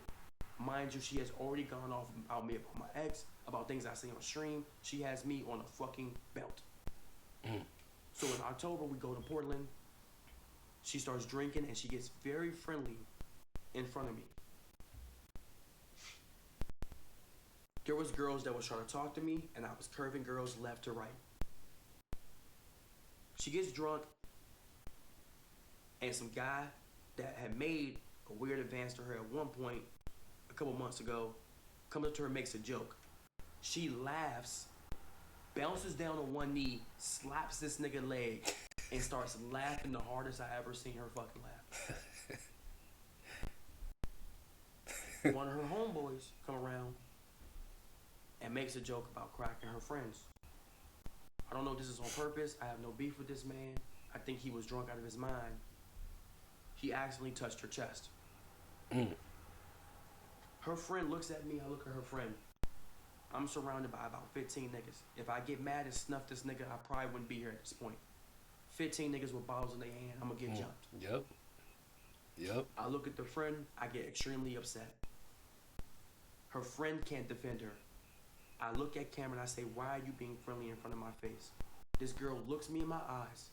Mind you, she has already gone off about me, about my ex, about things I say on stream. She has me on a fucking belt. So in October, we go to Portland. She starts drinking, and she gets very friendly in front of me. There was girls that was trying to talk to me, and I was curving girls left to right. She gets drunk, and some guy that had made a weird advance to her at one point a couple months ago comes up to her and makes a joke. She laughs, bounces down on one knee, slaps this nigga leg, and starts laughing the hardest I ever seen her fucking laugh. One of her homeboys come around and makes a joke about cracking her friends. I don't know if this is on purpose. I have no beef with this man. I think he was drunk out of his mind. He accidentally touched her chest. Her friend looks at me, I look at her friend. I'm surrounded by about 15 niggas. If I get mad and snuff this nigga, I probably wouldn't be here at this point. 15 niggas with bottles in their hand, I'm gonna get jumped. Yep. I look at the friend, I get extremely upset. Her friend can't defend her. I look at Cameron. I say, "Why are you being friendly in front of my face?" This girl looks me in my eyes,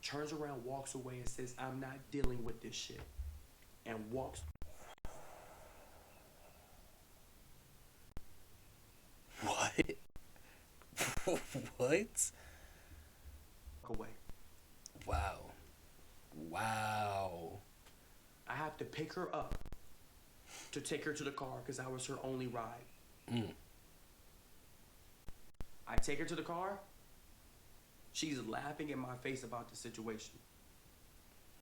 turns around, walks away, and says, "I'm not dealing with this shit," and walks What? What? away. Wow. Wow. I have to pick her up to take her to the car because I was her only ride. Mm. I take her to the car. She's laughing in my face about the situation.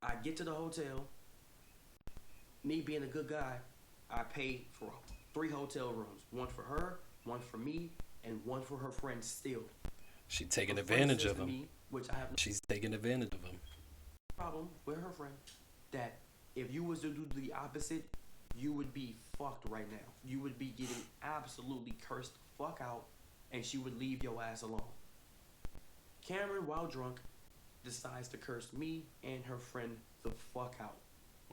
I get to the hotel. Me being a good guy, I paid for 3 hotel rooms. One for her, one for me, and one for her friend still. She taking Her friend advantage says of to him. me, which I have no She's taking advantage of him. problem with her friend, that if you was to do the opposite, you would be fucked right now. You would be getting absolutely cursed the fuck out, and she would leave your ass alone. Cameron, while drunk, decides to curse me and her friend the fuck out.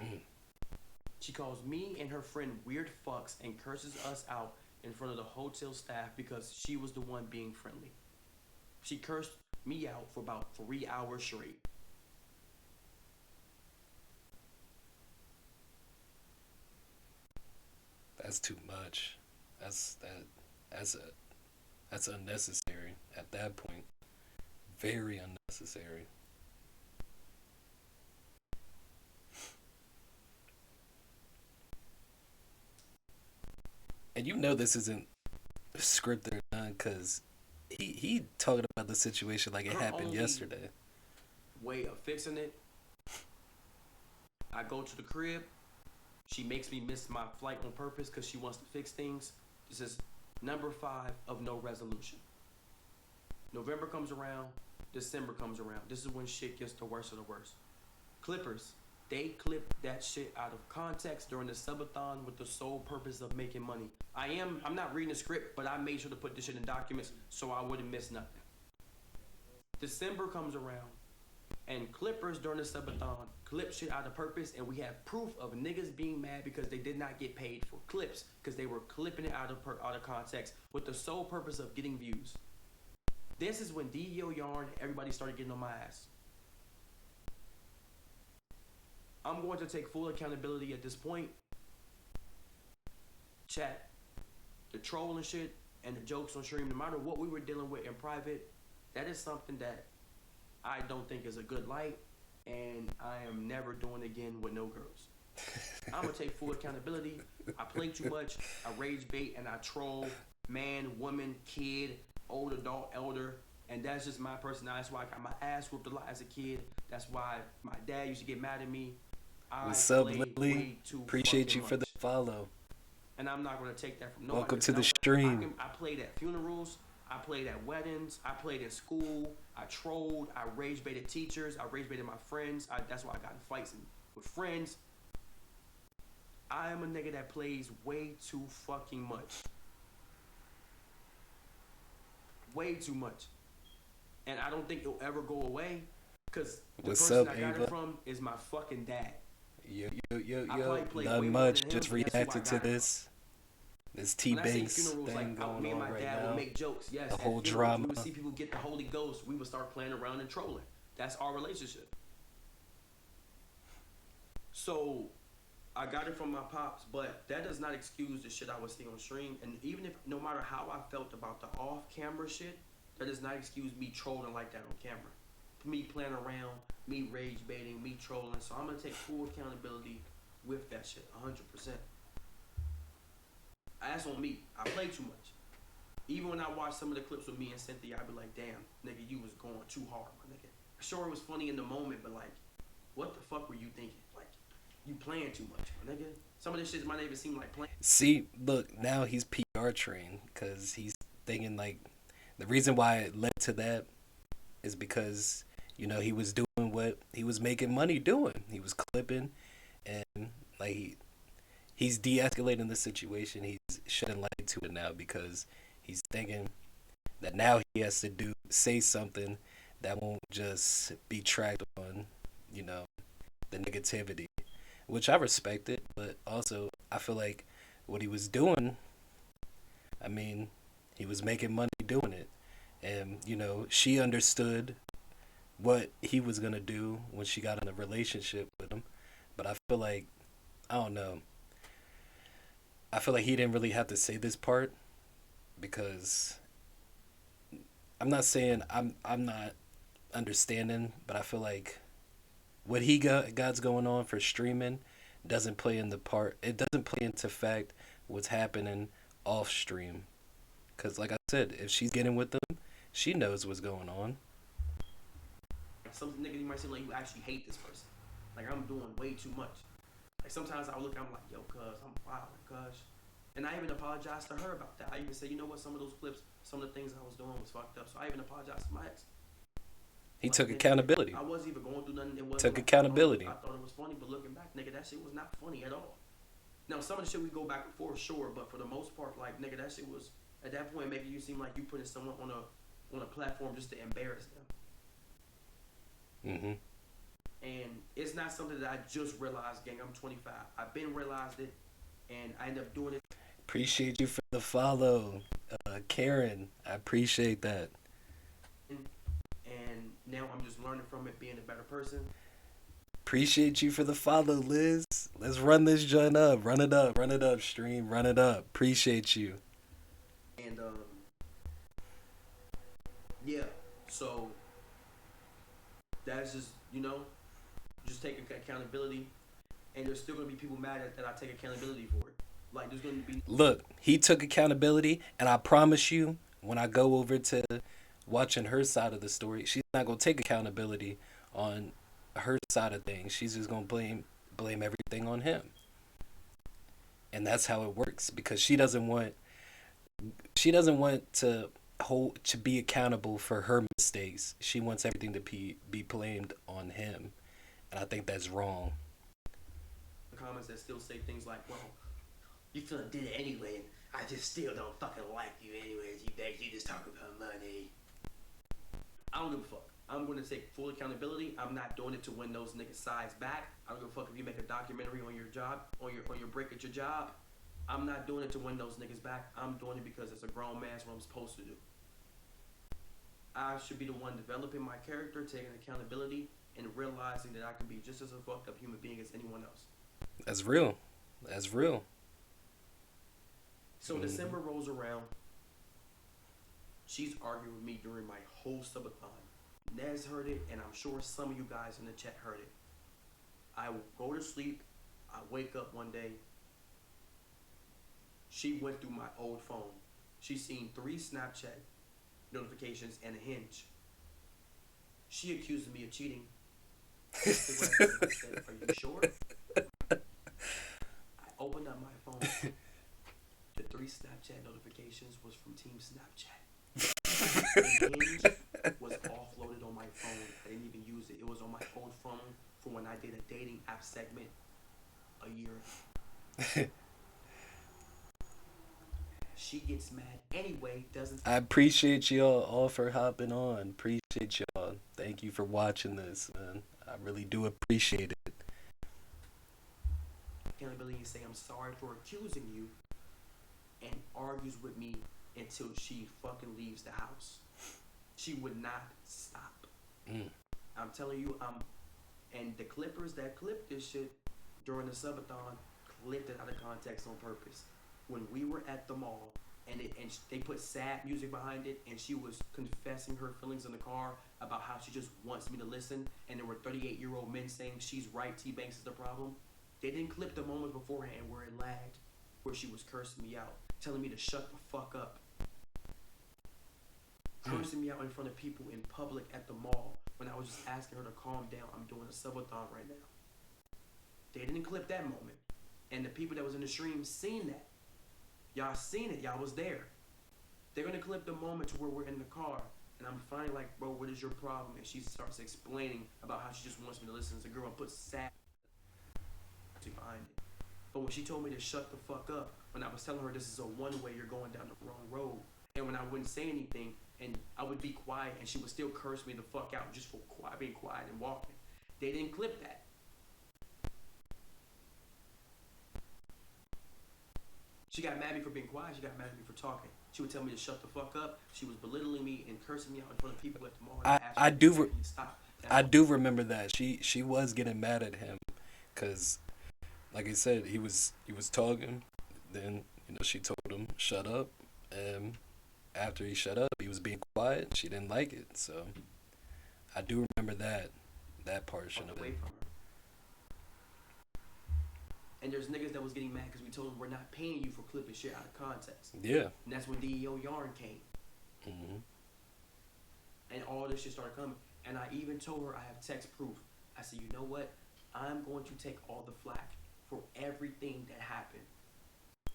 Mm. She calls me and her friend weird fucks and curses us out in front of the hotel staff because she was the one being friendly. She cursed me out for about 3 hours straight. That's too much. That's that. That's a. That's unnecessary at that point. Very unnecessary. And you know this isn't scripted or none because he talking about the situation like it Her happened only yesterday. way of fixing it, I go to the crib. She makes me miss my flight on purpose because she wants to fix things. This is number 5 of no resolution. November comes around, December comes around. This is when shit gets the worst of the worst. Clippers, they clipped that shit out of context during the subathon with the sole purpose of making money. I'm not reading the script, but I made sure to put this shit in documents so I wouldn't miss nothing. December comes around, and Clippers during the subathon clip shit out of purpose, and we have proof of niggas being mad because they did not get paid for clips because they were clipping it out of context with the sole purpose of getting views. This is when DVO Yarn, everybody started getting on my ass. I'm going to take full accountability at this point. Chat, the troll and shit, and the jokes on stream, no matter what we were dealing with in private, that is something that I don't think is a good light, and I am never doing again with no girls. I'm gonna take full accountability. I play too much, I rage bait, and I troll man, woman, kid, old adult, elder, and that's just my personality. That's why I got my ass whooped a lot as a kid. That's why my dad used to get mad at me. What's up, played Lily? way too Appreciate fucking you for the much. follow. And I'm not gonna take that from nobody. Welcome to the because stream. I played at funerals. I played at weddings. I played in school. I trolled. I rage baited teachers. I rage baited my friends. That's why I got in fights with friends. I am a nigga that plays way too fucking much. Way too much. And I don't think it'll ever go away because the What's person up, I got Ava? it from is my fucking dad. Yo, I probably played not way more much. than him, Just but that's who I reacted to got it from. this. This When I say Tbvnks funerals, thing like going me and on my right dad now. would make jokes. Yes, The at whole funerals, drama. we would see people get the Holy Ghost. We would start playing around and trolling. That's our relationship. So I got it from my pops, but that does not excuse the shit I was seeing on stream. And even if, no matter how I felt about the off-camera shit, that does not excuse me trolling like that on camera. Me playing around, me rage baiting, me trolling. So I'm gonna take full accountability with that shit, 100%. That's on me. I play too much. Even when I watch some of the clips with me and Cynthia, I be like, damn, nigga, you was going too hard, my nigga. Sure, it was funny in the moment, but like, what the fuck were you thinking? Like, you playing too much, my nigga. Some of this shit might not even seem like playing. See, look, now he's PR trained because he's thinking like the reason why it led to that is because he was doing what he was making money doing. He was clipping, and like he's de-escalating the situation. He's shedding light to it now because he's thinking that now he has to say something that won't just be tracked on, the negativity, which I respect it, but also I feel like what he was doing, I mean, he was making money doing it. And, you know, she understood what he was going to do when she got in a relationship with him. But I feel like, I don't know. I feel like he didn't really have to say this part because I'm not saying I'm not understanding, but I feel like what got's going on for streaming doesn't play in the part. It doesn't play into fact what's happening off stream. Cause like I said, if she's getting with them, she knows what's going on. Some nigga you might say like you actually hate this person. Like I'm doing way too much. Like sometimes I look, I'm like, yo, cuz I'm wild, cuz. And I even apologized to her about that. I even said, you know what, some of those clips, some of the things I was doing was fucked up. So I even apologized to my ex. He Like, took nigga, accountability. I wasn't even going through nothing. It wasn't Took like accountability. I thought it was funny, but looking back, nigga, that shit was not funny at all. Now some of the shit we go back and forth, sure, but for the most part, like nigga, that shit was at that point making you seem like you putting someone on a platform just to embarrass them. Mm-hmm. And it's not something that I just realized, gang. I'm 25. I've been realized it, and I end up doing it. Appreciate you for the follow, Karen. I appreciate that. And now I'm just learning from it, being a better person. Appreciate you for the follow, Liz. Let's run this joint up. Run it up, stream. Run it up. Appreciate you. And yeah. So that's just, you know, just taking accountability. And there's still gonna be people mad that I take accountability for it. Like there's gonna be. Look, he took accountability, and I promise you, when I go over to watching her side of the story, she's not gonna take accountability on her side of things. She's just gonna blame everything on him. And that's how it works because she doesn't want to be accountable for her mistakes. She wants everything to be blamed on him. And I think that's wrong. Comments that still say things like, well, you still did it anyway, and I just still don't fucking like you anyways. You just talk about money. I don't give a fuck. I'm going to take full accountability. I'm not doing it to win those niggas' sides back. I don't give a fuck if you make a documentary on your job, on your break at your job. I'm not doing it to win those niggas back. I'm doing it because it's a grown man's what I'm supposed to do. I should be the one developing my character, taking accountability, and realizing that I can be just as a fucked up human being as anyone else. That's real. That's real. So December rolls around. She's arguing with me during my whole subathon. Nez heard it, and I'm sure some of you guys in the chat heard it. I go to sleep. I wake up one day. She went through my old phone. She seen 3 Snapchat notifications and a Hinge. She accused me of cheating. I said, are you sure? I opened up my phone. The 3 Snapchat notifications was from Team Snapchat. The Hinge was offloaded on my phone. I didn't even use it. It was on my old phone from when I did a dating app segment a year ago. She gets mad anyway, doesn't. I appreciate y'all all for hopping on. Appreciate y'all. Thank you for watching this, man. I really do appreciate it. Accountability and say I'm sorry for accusing you, and argues with me until she fucking leaves the house. She would not stop. I'm telling you, and the clippers that clipped this shit during the subathon clipped it out of context on purpose. When we were at the mall, and they put sad music behind it, and she was confessing her feelings in the car about how she just wants me to listen, and there were 38-year-old men saying she's right, Tbvnks is the problem. They didn't clip the moment beforehand where it lagged, where she was cursing me out, telling me to shut the fuck up. Cursing me out in front of people in public at the mall when I was just asking her to calm down. I'm doing a subathon right now. They didn't clip that moment. And the people that was in the stream seen that. Y'all seen it. Y'all was there. They're going to clip the moment to where we're in the car. And I'm finally like, bro, what is your problem? And she starts explaining about how she just wants me to listen as a girl and put sad behind it. But when she told me to shut the fuck up, when I was telling her this is a one-way, you're going down the wrong road. And when I wouldn't say anything, and I would be quiet, and she would still curse me the fuck out just for being quiet and walking. They didn't clip that. She got mad at me for being quiet. She got mad at me for talking. She would tell me to shut the fuck up. She was belittling me and cursing me out in front of people at the mall. I do remember that she was getting mad at him, cause like I said, he was talking, then she told him shut up, and after he shut up, he was being quiet. She didn't like it, so I do remember that portion of it. From her. And there's niggas that was getting mad because we told them we're not paying you for clipping shit out of context. Yeah. And that's when DEO Yarn came. Mm-hmm. And all this shit started coming. And I even told her I have text proof. I said, you know what? I'm going to take all the flack for everything that happened.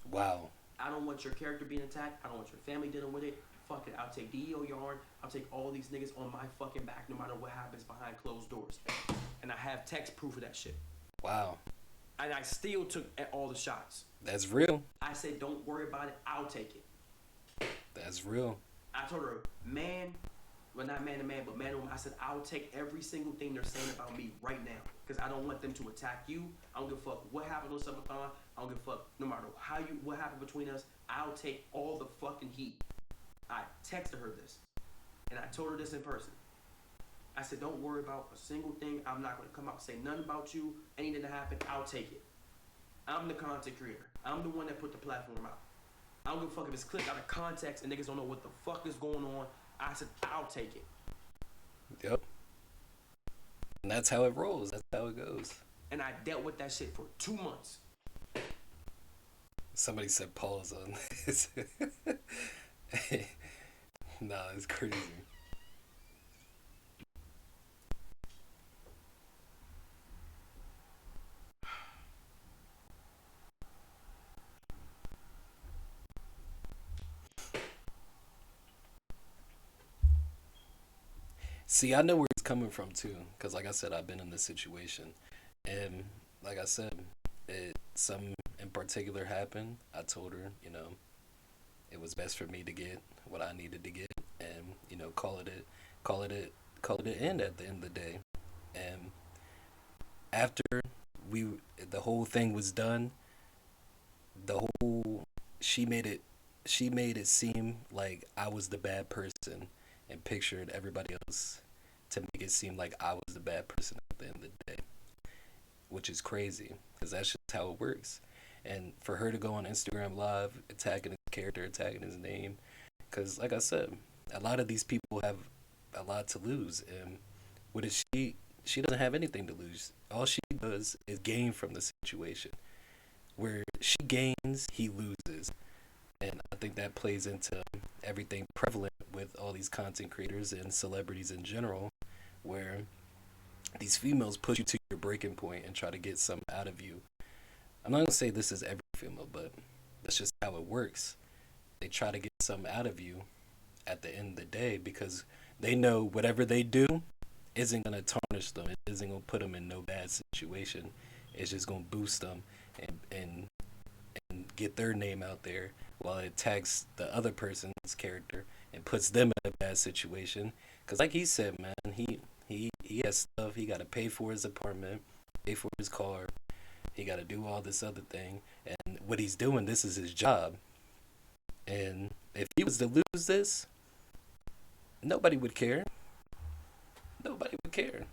Wow. I don't want your character being attacked. I don't want your family dealing with it. Fuck it. I'll take DEO Yarn. I'll take all these niggas on my fucking back no matter what happens behind closed doors. And I have text proof of that shit. Wow. And I still took all the shots. That's real. I said, don't worry about it. I'll take it. That's real. I told her, man, well, not man to man, but man to woman. I said, I'll take every single thing they're saying about me right now. Because I don't want them to attack you. I don't give a fuck what happened on Subathon. I don't give a fuck no matter what happened between us. I'll take all the fucking heat. I texted her this. And I told her this in person. I said, don't worry about a single thing. I'm not going to come out and say nothing about you. Anything that happened, I'll take it. I'm the content creator. I'm the one that put the platform out. I don't give a fuck if it's clipped out of context and niggas don't know what the fuck is going on. I said, I'll take it. Yep. And that's how it rolls. That's how it goes. And I dealt with that shit for 2 months. Somebody said pause on this. Nah, it's crazy. See, I know where it's coming from too, because like I said, I've been in this situation, and like I said, some in particular happened. I told her, it was best for me to get what I needed to get, and call it an end at the end of the day. And after the whole thing was done, she made it seem like I was the bad person and pictured everybody else to make it seem like I was the bad person at the end of the day, which is crazy because that's just how it works. And for her to go on Instagram Live attacking his character, attacking his name, because like I said, a lot of these people have a lot to lose, and what is she doesn't have anything to lose. All she does is gain from the situation. Where she gains, he loses. And I think that plays into everything prevalent with all these content creators and celebrities in general, where these females push you to your breaking point and try to get something out of you. I'm not going to say this is every female, but that's just how it works. They try to get something out of you at the end of the day because they know whatever they do isn't going to tarnish them. It isn't going to put them in no bad situation. It's just going to boost them and get their name out there while it attacks the other person's character and puts them in a bad situation. Because like he said, man, he has stuff. He got to pay for his apartment, pay for his car. He got to do all this other thing. And what he's doing, this is his job. And if he was to lose this, nobody would care. Nobody would care.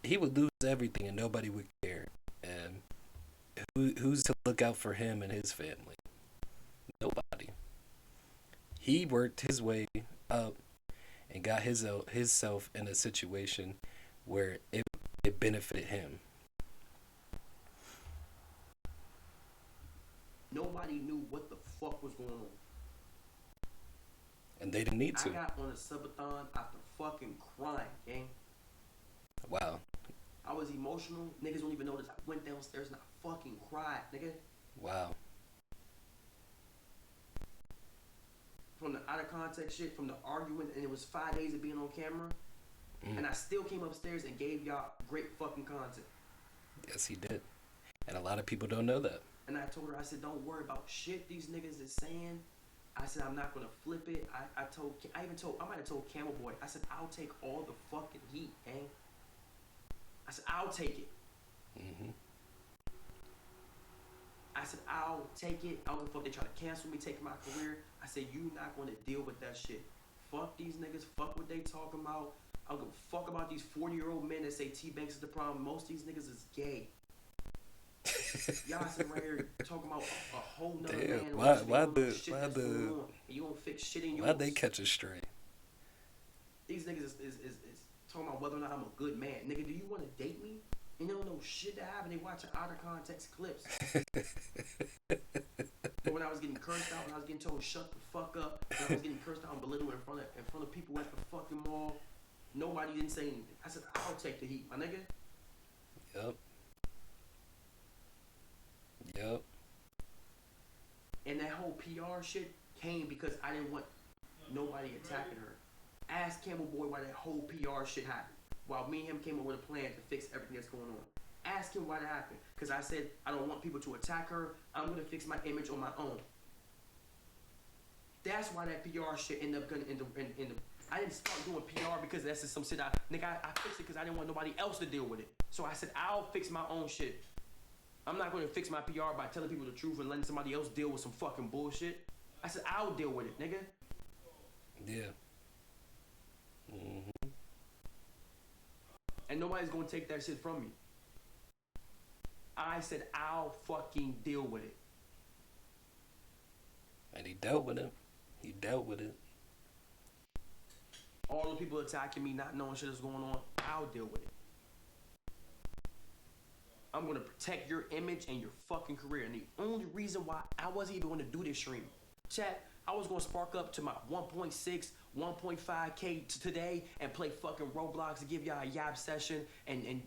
He would lose everything and nobody would care. And who's to look out for him and his family? Nobody. He worked his way up and got himself in a situation where it benefited him. Nobody knew what the fuck was going on. And they didn't need to. I got on a subathon after fucking crying, gang. Wow. I was emotional. Niggas don't even notice. I went downstairs and I fucking cried, nigga. Wow. From the out of context shit, from the arguing, and it was 5 days of being on camera. And I still came upstairs and gave y'all great fucking content. Yes, he did. And a lot of people don't know that. And I told her, I said, don't worry about shit these niggas is saying. I said, I'm not gonna flip it. I might have told Camel Boy, I said, I'll take all the fucking heat, gang. I said, I'll take it. I said, I'll take it. I don't give a fuck. They try to cancel me, take my career. I said, you not going to deal with that shit. Fuck these niggas. Fuck what they talking about. I don't give a fuck about these 40-year-old men that say Tbvnks is the problem. Most of these niggas is gay. Y'all sitting right here talking about a whole nother man. And you don't fix shit in yours. Why'd they catch a stray? These niggas is talking about whether or not I'm a good man. Nigga, do you want to date me? And they don't know shit that happened. They watching out of context clips. But when I was getting cursed out, when I was getting told shut the fuck up, when I was getting cursed out and belittled in front of people at the fucking mall, nobody didn't say anything. I said, I'll take the heat, my nigga. Yup. Yep. And that whole PR shit came because I didn't want nobody attacking her. Ask Campbell Boy why that whole PR shit happened. While me and him came up with a plan to fix everything that's going on. Ask him why that happened. Because I said I don't want people to attack her. I'm going to fix my image on my own. That's why that PR shit ended up going in the I didn't start doing PR because that's just some shit I fixed it because I didn't want nobody else to deal with it. So I said I'll fix my own shit. I'm not going to fix my PR by telling people the truth and letting somebody else deal with some fucking bullshit. I said I'll deal with it, nigga. Yeah. Mm-hmm. And nobody's going to take that shit from me. I said I'll fucking deal with it. And he dealt with it. He dealt with it. All the people attacking me, not knowing shit is going on, I'll deal with it. I'm going to protect your image and your fucking career. And the only reason why I wasn't even going to do this stream, chat, I was going to spark up to my 1.6, 1.5K today and play fucking Roblox and give y'all a yap session and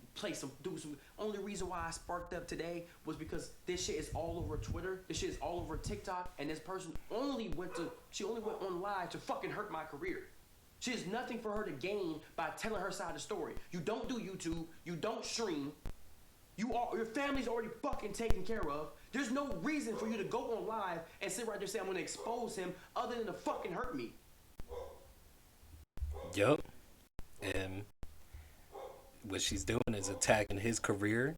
do some. Only reason why I sparked up today was because this shit is all over Twitter. This shit is all over TikTok. And this person only went on live to fucking hurt my career. She has nothing for her to gain by telling her side of the story. You don't do YouTube. You don't stream. Your family's already fucking taken care of. There's no reason for you to go on live and sit right there and say I'm gonna expose him other than to fucking hurt me. Yup. And what she's doing is attacking his career,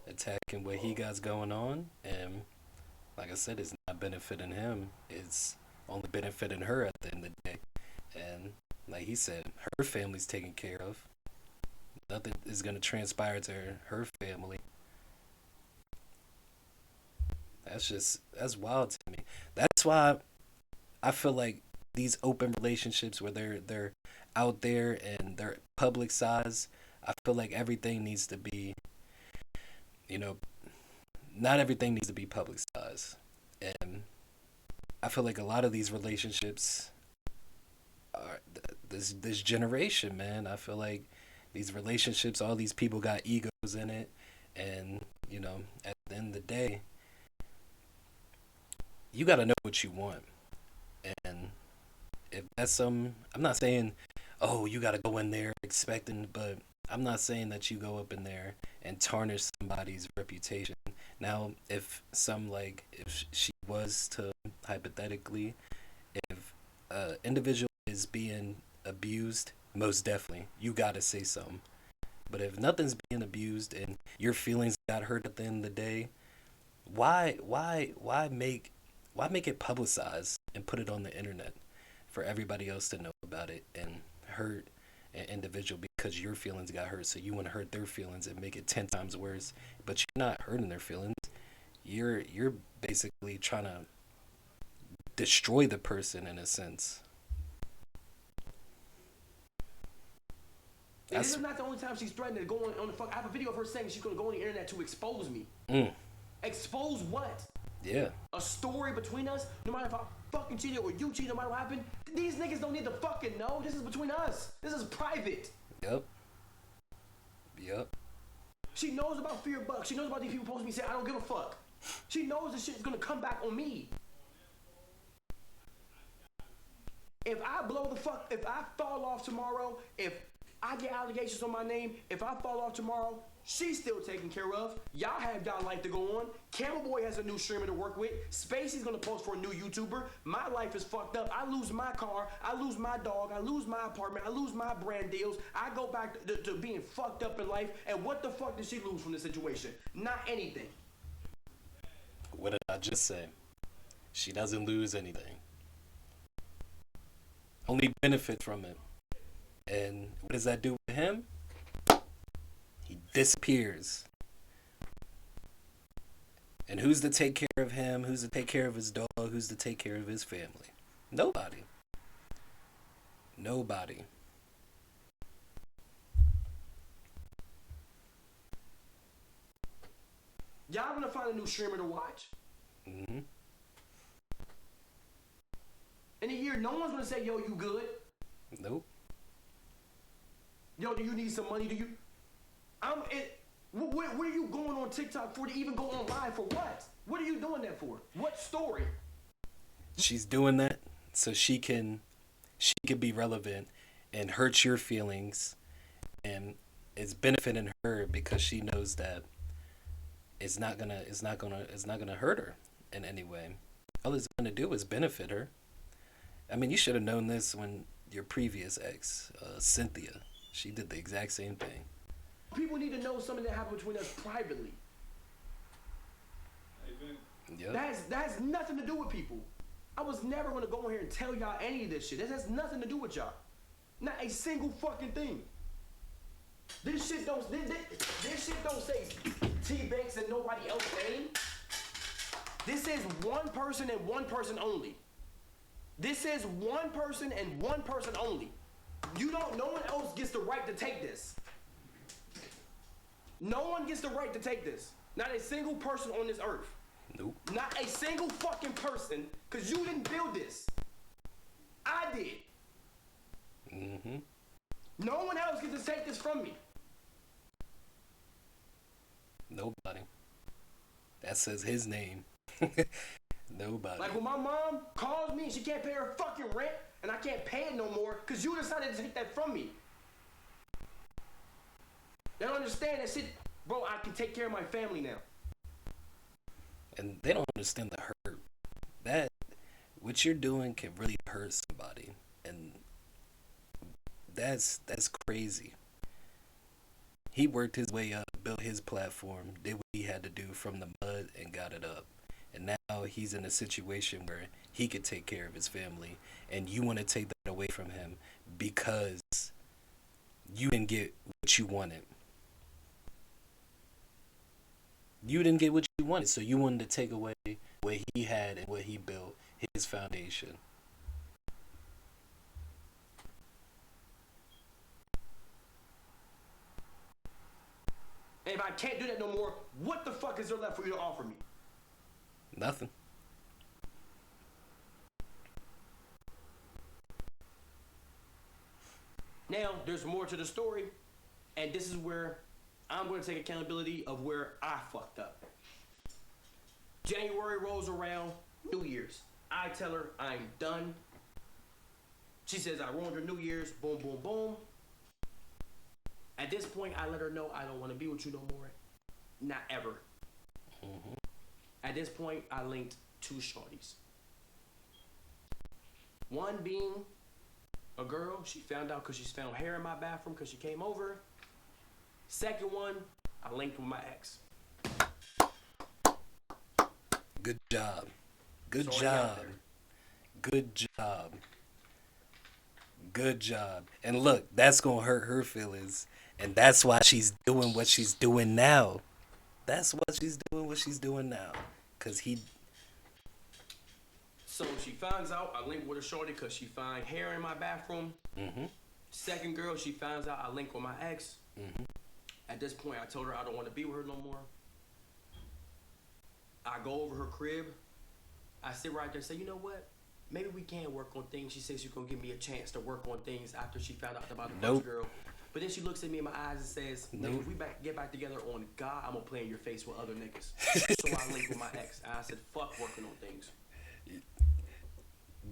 attacking what he got going on, and like I said, it's not benefiting him. It's only benefiting her at the end of the day. And like he said, her family's taken care of. Nothing is going to transpire to her family. That's wild to me. That's why I feel like these open relationships where they're out there and they're public size, I feel like everything needs to be, not everything needs to be public size. And I feel like a lot of these relationships are this generation, man. I feel like these relationships, all these people got egos in it. And, at the end of the day, you got to know what you want. And if that's I'm not saying, oh, you got to go in there expecting, but I'm not saying that you go up in there and tarnish somebody's reputation. Now, if she was to, hypothetically, if an individual is being abused, most definitely, you gotta say something. But if nothing's being abused and your feelings got hurt at the end of the day, why make it publicized and put it on the internet for everybody else to know about it and hurt an individual because your feelings got hurt, so you want to hurt their feelings and make it 10 times worse? But you're not hurting their feelings. You're basically trying to destroy the person in a sense. And this is not the only time she's threatening to go on the fuck. I have a video of her saying she's gonna go on the internet to expose me. Expose what? Yeah. A story between us? No matter if I fucking cheated or you cheated, no matter what happened, these niggas don't need to fucking know. This is between us. This is private. Yep. She knows about fear bucks. She knows about these people posting me saying I don't give a fuck. She knows this shit is gonna come back on me. If I fall off tomorrow, if I get allegations on my name, if I fall off tomorrow, she's still taken care of. Y'all have y'all life to go on. Camel Boy has a new streamer to work with. Spacey's gonna post for a new YouTuber. My life is fucked up. I lose my car. I lose my dog. I lose my apartment. I lose my brand deals. I go back to being fucked up in life. And what the fuck did she lose from this situation? Not anything. I just say she doesn't lose anything, only benefit from it. And what does that do with him? He disappears. And who's to take care of him? Who's to take care of his dog? Who's to take care of his family? Nobody. Nobody. Y'all gonna find a new streamer to watch. Mm-hmm. In a year, no one's gonna say, yo, you good? Nope. Yo, do you need some money? Do you? What are you going on TikTok for to even go online for what? What are you doing that for? What story? She's doing that so she can be relevant and hurt your feelings, and it's benefiting her because she knows that it's not gonna hurt her in any way. All it's gonna do is benefit her. I mean, you should have known this when your previous ex, Cynthia, she did the exact same thing. People need to know something that happened between us privately. Yep. That has nothing to do with people. I was never gonna go in here and tell y'all any of this shit. That has nothing to do with y'all. Not a single fucking thing. This shit don't say Tbvnks and nobody else name. This is one person and one person only. This is one person and one person only. No one else gets the right to take this. No one gets the right to take this. Not a single person on this earth. Nope. Not a single fucking person, because you didn't build this. I did. Mm-hmm. No one else gets to take this from me. Nobody. That says his name. Nobody. Like when my mom calls me and she can't pay her fucking rent and I can't pay it no more because you decided to take that from me. They don't understand that shit. Bro, I can take care of my family now. And they don't understand the hurt. That what you're doing can really hurt somebody. And that's crazy. He worked his way up, built his platform, did what he had to do from the mud and got it up. And now he's in a situation where he could take care of his family, and you want to take that away from him because you didn't get what you wanted. You didn't get what you wanted, so you wanted to take away what he had and what he built, his foundation. And if I can't do that no more, what the fuck is there left for you to offer me? Nothing. Now, there's more to the story, and this is where I'm going to take accountability of where I fucked up. January rolls around, New Year's. I tell her I'm done. She says I ruined her New Year's, boom, boom, boom. At this point, I let her know I don't want to be with you no more. Not ever. Mm-hmm. At this point, I linked two shorties. One being a girl. She found out because she found hair in my bathroom because she came over. Second one, I linked with my ex. Good job. Good Sorry job. out there. Good job. Good job. And look, that's going to hurt her feelings. And that's why she's doing what she's doing now. That's why she's doing what she's doing now. Because he... So she finds out I linked with a shorty because she found hair in my bathroom. Mm-hmm. Second girl, she finds out I linked with my ex. Mm-hmm. At this point, I told her I don't want to be with her no more. I go over her crib. I sit right there and say, you know what? Maybe we can work on things. She says she's going to give me a chance to work on things after she found out about the first girl. But then she looks at me in my eyes and says, nigga, if we get back together on God, I'm going to play in your face with other niggas. So I linked with my ex. And I said, fuck working on things.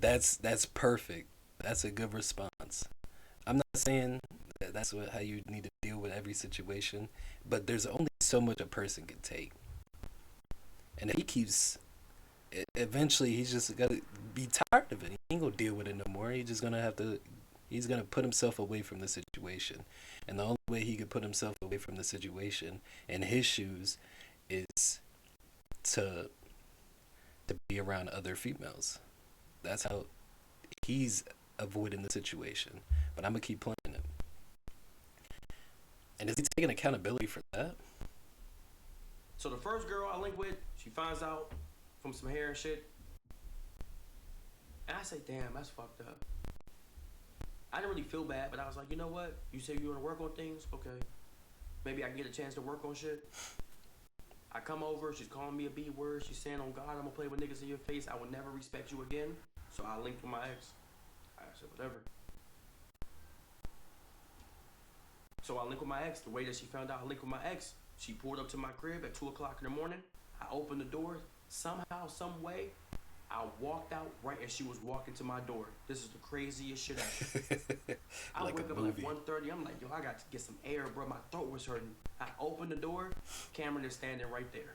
That's perfect. That's a good response. I'm not saying that that's how you need to deal with every situation, but there's only so much a person can take. And if he keeps... Eventually, he's just got to be tired of it. He ain't going to deal with it no more. He's just going to have to... He's going to put himself away from the situation. And the only way he could put himself away from the situation in his shoes is to to be around other females. That's how he's avoiding the situation. But I'm gonna keep playing it. And is he taking accountability for that? So the first girl I linked with, she finds out from some hair and shit. And I say, damn, that's fucked up. I didn't really feel bad, but I was like, you know what? You say you want to work on things? Okay. Maybe I can get a chance to work on shit. I come over, she's calling me a B word. She's saying, oh God, I'm going to play with niggas in your face. I will never respect you again. So I linked with my ex. I said, whatever. So I linked with my ex. The way that she found out I linked with my ex, she pulled up to my crib at 2 o'clock in the morning. I opened the door. Somehow, some way, I walked out right as she was walking to my door. This is the craziest shit ever. I Like wake a up movie. like 1:30. I'm like, yo, I got to get some air, bro. My throat was hurting. I opened the door. Cameron is standing right there.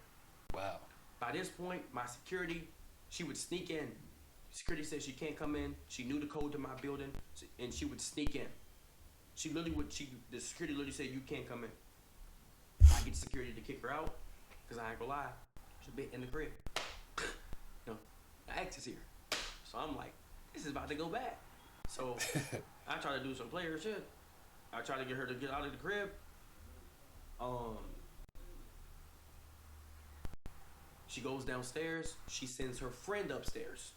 Wow. By this point, my security, she would sneak in. Security said she can't come in. She knew the code to my building, and she would sneak in. She literally would. The security literally said, you can't come in. I get security to kick her out, because I ain't gonna lie. She's been in the crib. No, the ex is here. So I'm like, this is about to go bad. So I try to do some player shit. I try to get her to get out of the crib. She goes downstairs. She sends her friend upstairs.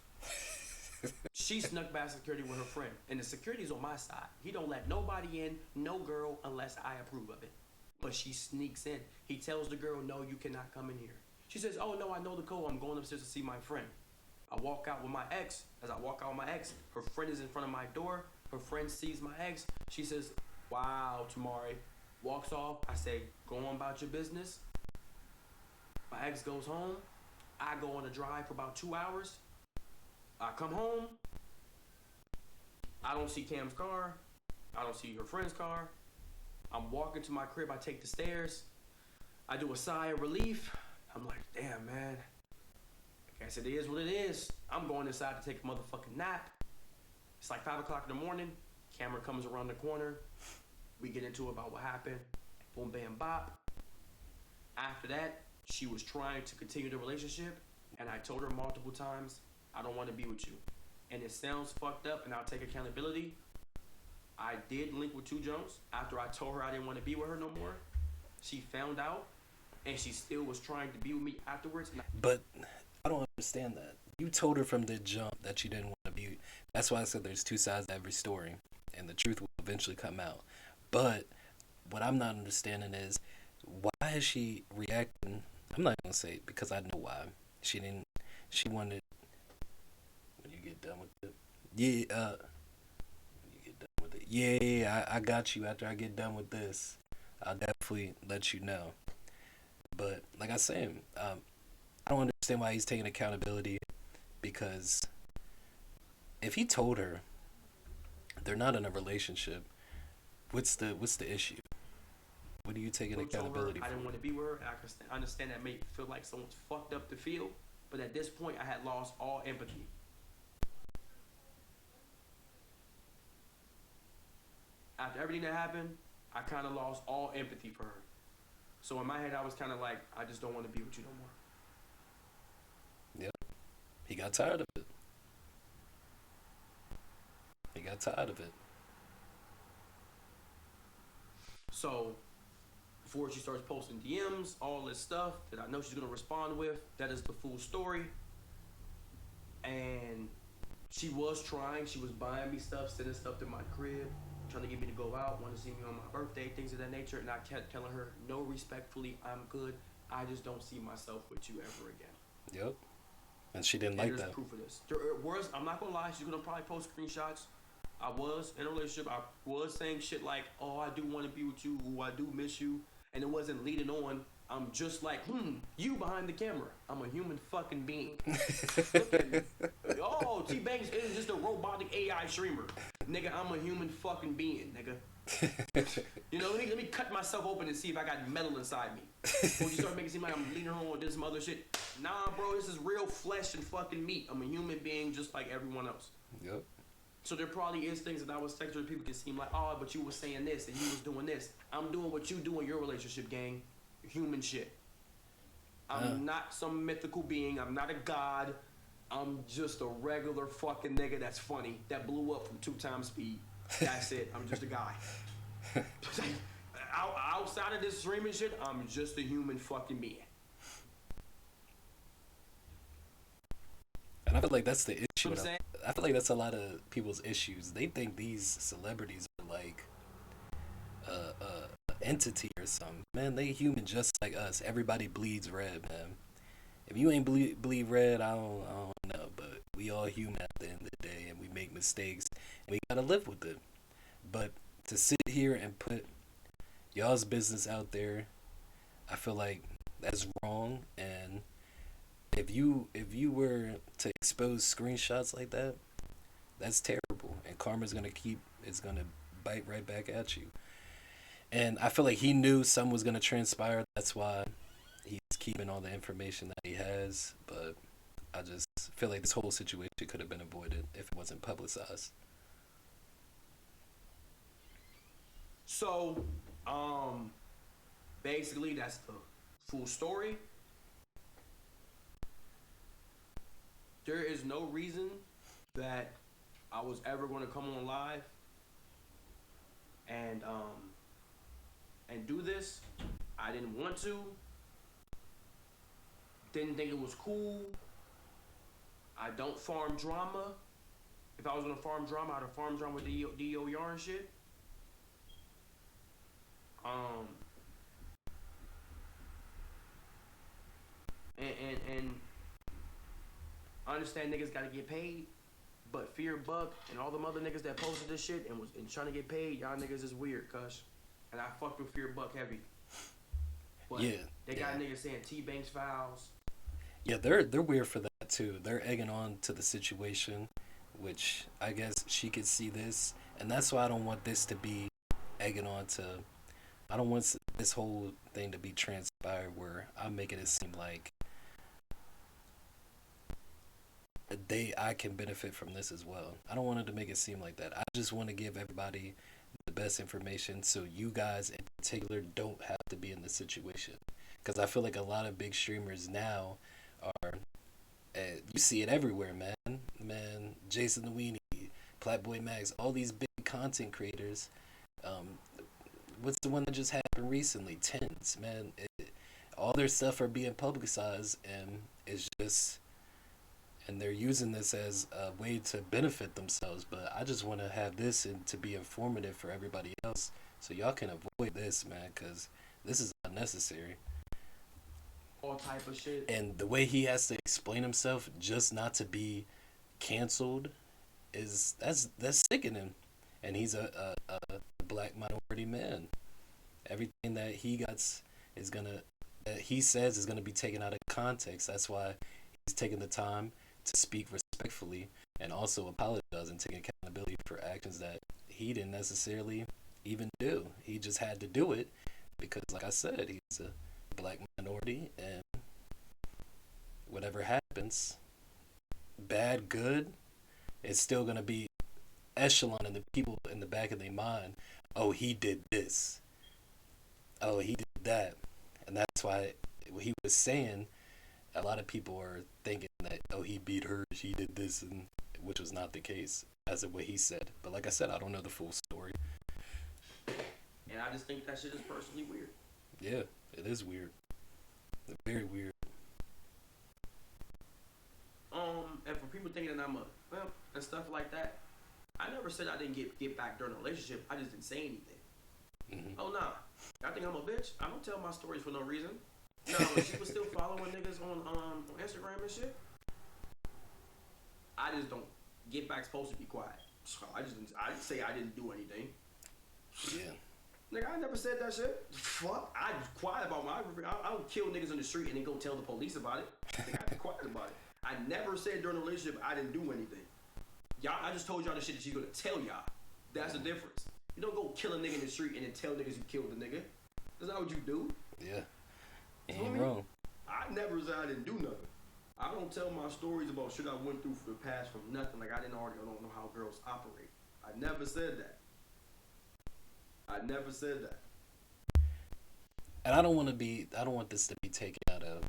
She snuck past security with her friend. And the security's on my side. He don't let nobody in, no girl, unless I approve of it. But she sneaks in. He tells the girl, no, you cannot come in here. She says, oh, no, I know the code. I'm going upstairs to see my friend. I walk out with my ex. As I walk out with my ex, her friend is in front of my door. Her friend sees my ex. She says, wow, Tamari. Walks off. I say, go on about your business. My ex goes home. I go on a drive for about 2 hours. I come home. I don't see Cam's car. I don't see her friend's car. I'm walking to my crib. I take the stairs. I do a sigh of relief. I'm like, damn, man. I guess it is what it is. I'm going inside to take a motherfucking nap. It's like 5 o'clock in the morning. Camera comes around the corner. We get into about what happened. Boom, bam, bop. After that, she was trying to continue the relationship, and I told her multiple times, I don't want to be with you. And it sounds fucked up, and I'll take accountability. I did link with 2 Jones after I told her I didn't want to be with her no more. She found out, and she still was trying to be with me afterwards. But I don't understand that. You told her from the jump that you didn't want to be. That's why I said there's 2 sides to every story, and the truth will eventually come out. But what I'm not understanding is, why is she reacting? I'm not gonna say it because I know why. She wanted. When you get done with it, when you get done with it, I got you. After I get done with this, I'll definitely let you know. But like I said, I don't understand why he's taking accountability, because if he told her they're not in a relationship, what's the issue? What are you taking accountability for? I didn't want to be with her. I understand that may feel like someone's fucked up to feel, but at this point, I had lost all empathy. After everything that happened, I kind of lost all empathy for her. So in my head, I was kind of like, I just don't want to be with you no more. Yeah. He got tired of it. He got tired of it. So before she starts posting DMs, all this stuff that I know she's going to respond with, that is the full story. And she was trying. She was buying me stuff, sending stuff to my crib, trying to get me to go out, want to see me on my birthday, things of that nature. And I kept telling her, no, respectfully, I'm good. I just don't see myself with you ever again. Yep. And she didn't like that. There's proof of this. I'm not going to lie. She's going to probably post screenshots. I was in a relationship. I was saying shit like, oh, I do want to be with you. Ooh, I do miss you. And it wasn't leading on. I'm just like, you behind the camera. I'm a human fucking being. Look at me. Oh, Tbvnks is just a robotic AI streamer. Nigga, I'm a human fucking being, nigga. You know, let me cut myself open and see if I got metal inside me. Or you start making it seem like I'm leading her on with this some other shit. Nah, bro, this is real flesh and fucking meat. I'm a human being just like everyone else. Yep. So there probably is things that I was texting people can seem like, oh, but you was saying this and you was doing this. I'm doing what you do in your relationship, gang. Human shit. I'm not some mythical being. I'm not a god. I'm just a regular fucking nigga that's funny that blew up from 2 times speed. That's it. I'm just a guy. Outside of this streaming shit, I'm just a human fucking being. And I feel like that's the issue. You know what I'm saying? I feel like that's a lot of people's issues. They think these celebrities are like a entity or something. Man, they human just like us. Everybody bleeds red, man. If you ain't bleed red, I don't know. But we all human at the end of the day, and we make mistakes, and we gotta live with it. But to sit here and put y'all's business out there, I feel like that's wrong. And if you were to expose screenshots like that, that's terrible. And karma's gonna it's gonna bite right back at you. And I feel like he knew something was gonna transpire. That's why he's keeping all the information that he has. But I just feel like this whole situation could have been avoided if it wasn't publicized. So, basically, that's the full story. There is no reason that I was ever going to come on live and do this. I didn't want to. Didn't think it was cool. I don't farm drama. If I was gonna farm drama, I'd have farmed drama with D.O. Yarn shit. And I understand niggas gotta get paid, but Fear Buck and all them other niggas that posted this shit and trying to get paid, y'all niggas is weird, cuz. And I fucked with Fear Buck heavy. But Yeah, they got niggas saying Tbvnks files. Yeah, they're weird for that too. They're egging on to the situation, which I guess she could see this, and that's why I don't want this to be egging on to. I don't want this whole thing to be transpired where I'm making it seem like I can benefit from this as well. I don't want it to make it seem like that. I just want to give everybody the best information so you guys in particular don't have to be in this situation. Because I feel like a lot of big streamers now are, you see it everywhere, man. Jason the Weenie, Platboy Max, all these big content creators. What's the one that just happened recently? Tens, man. All their stuff are being publicized, and it's just, and they're using this as a way to benefit themselves. But I just want to have this and to be informative for everybody else, so y'all can avoid this, man, because this is unnecessary. All type of shit. And the way he has to explain himself just not to be canceled that's sickening. And he's a black minority man. Everything that he got is gonna that he says is gonna be taken out of context. That's why he's taking the time to speak respectfully and also apologize and take accountability for actions that he didn't necessarily even do. He just had to do it because, like I said, he's a black minority, and whatever happens, bad, good, it's still gonna be echelon in the people in the back of their mind. Oh, he did this. Oh, he did that, and that's why he was saying. A lot of people are thinking that, oh, he beat her, she did this, and which was not the case as of what he said. But like I said, I don't know the full story. And I just think that shit is personally weird. Yeah, it is weird. Very weird. And for people thinking that I'm and stuff like that, I never said I didn't get back during a relationship. I just didn't say anything. Mm-hmm. Oh nah, I think I'm a bitch. I don't tell my stories for no reason. No, when she was still following niggas on Instagram and shit, I just don't. Get back's supposed to be quiet. So I didn't say I didn't do anything. Yeah. Nigga, I never said that shit. Fuck, I was quiet about my. I don't kill niggas in the street and then go tell the police about it. Nigga, I be quiet about it. I never said during the relationship I didn't do anything. Y'all, I just told y'all the shit that she's gonna tell y'all. That's the difference. You don't go kill a nigga in the street and then tell niggas you killed the nigga. That's not what you do. Yeah. You Ain't wrong. I never said I didn't do nothing. I don't tell my stories about shit I went through for the past from nothing. Like I don't know how girls operate. I never said that. I never said that. And I don't want this to be taken out of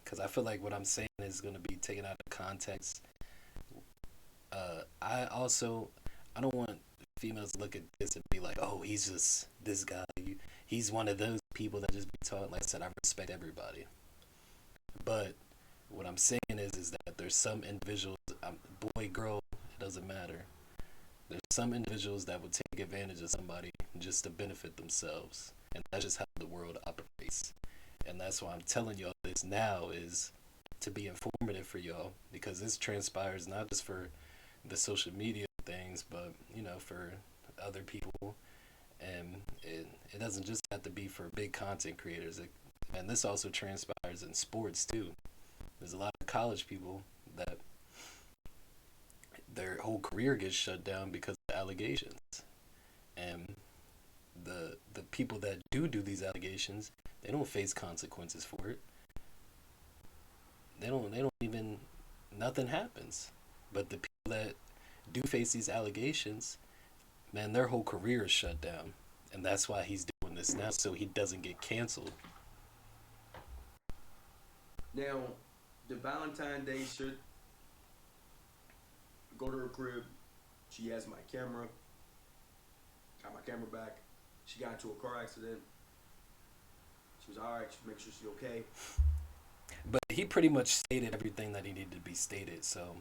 because I feel like what I'm saying is going to be taken out of context. I don't want females to look at this and be like, oh, he's just this guy. He's one of those people that just be taught. Like I said, I respect everybody, but what I'm saying is that there's some individuals, boy, girl, it doesn't matter. There's some individuals that would take advantage of somebody just to benefit themselves, and that's just how the world operates. And that's why I'm telling y'all this now is to be informative for y'all, because this transpires not just for the social media things, but for other people, and it doesn't just have to be for big content creators. And this also transpires in sports too. There's a lot of college people that their whole career gets shut down because of allegations, and the people that do these allegations, they don't face consequences for it. They don't even, nothing happens. But the people that do face these allegations, man, their whole career is shut down, and that's why he's doing this now, so he doesn't get canceled. Now, the Valentine Day shit, go to her crib. She has my camera. Got my camera back. She got into a car accident. She was alright. She make sure she's okay. But he pretty much stated everything that he needed to be stated, so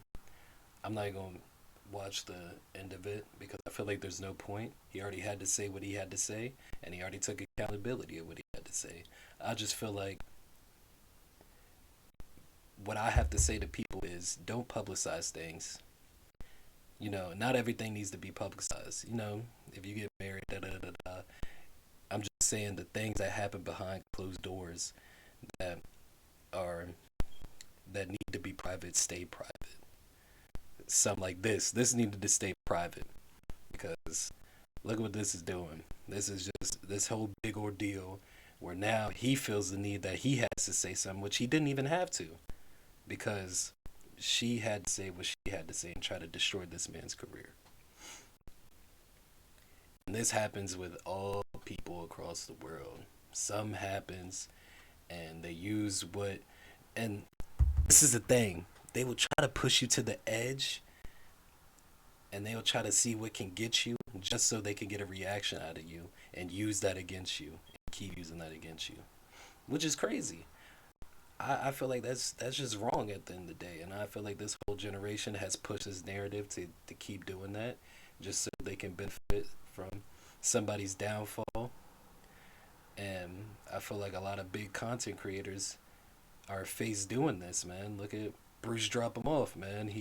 I'm not going to watch the end of it because I feel like there's no point. He already had to say what he had to say, and he already took accountability of what he had to say. I just feel like what I have to say to people is don't publicize things. Not everything needs to be publicized. If you get married, da da da da. I'm just saying the things that happen behind closed doors that are that need to be private, stay private. Something like this needed to stay private because look what this is doing. This is just this whole big ordeal where now he feels the need that he has to say something, which he didn't even have to, because she had to say what she had to say and try to destroy this man's career. And this happens with all people across the world. Some happens and they use and this is the thing. They will try to push you to the edge and they'll try to see what can get you just so they can get a reaction out of you and use that against you and keep using that against you, which is crazy. I feel like that's just wrong at the end of the day, and I feel like this whole generation has pushed this narrative to keep doing that just so they can benefit from somebody's downfall. And I feel like a lot of big content creators are face doing this, man. Look at Bruce drop him off, man.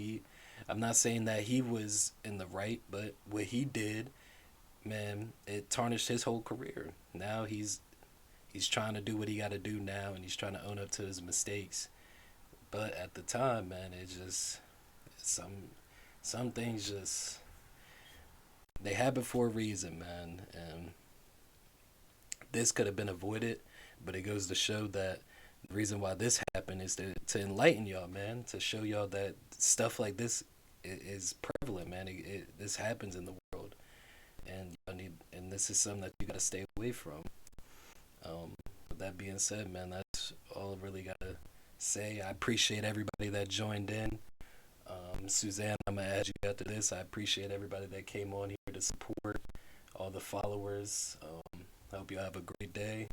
I'm not saying that he was in the right, but what he did, man, it tarnished his whole career. Now he's trying to do what he got to do now, and he's trying to own up to his mistakes. But at the time, man, it just some things just they happen for a reason, man. And this could have been avoided, but it goes to show that the reason why this happened is to enlighten y'all, man, to show y'all that stuff like this is prevalent, man. This happens in the world, and and this is something that you gotta stay away from. With that being said, man, that's all I really gotta say. I appreciate everybody that joined in. Suzanne, I'm gonna add you after this. I appreciate everybody that came on here to support, all the followers. I hope you have a great day.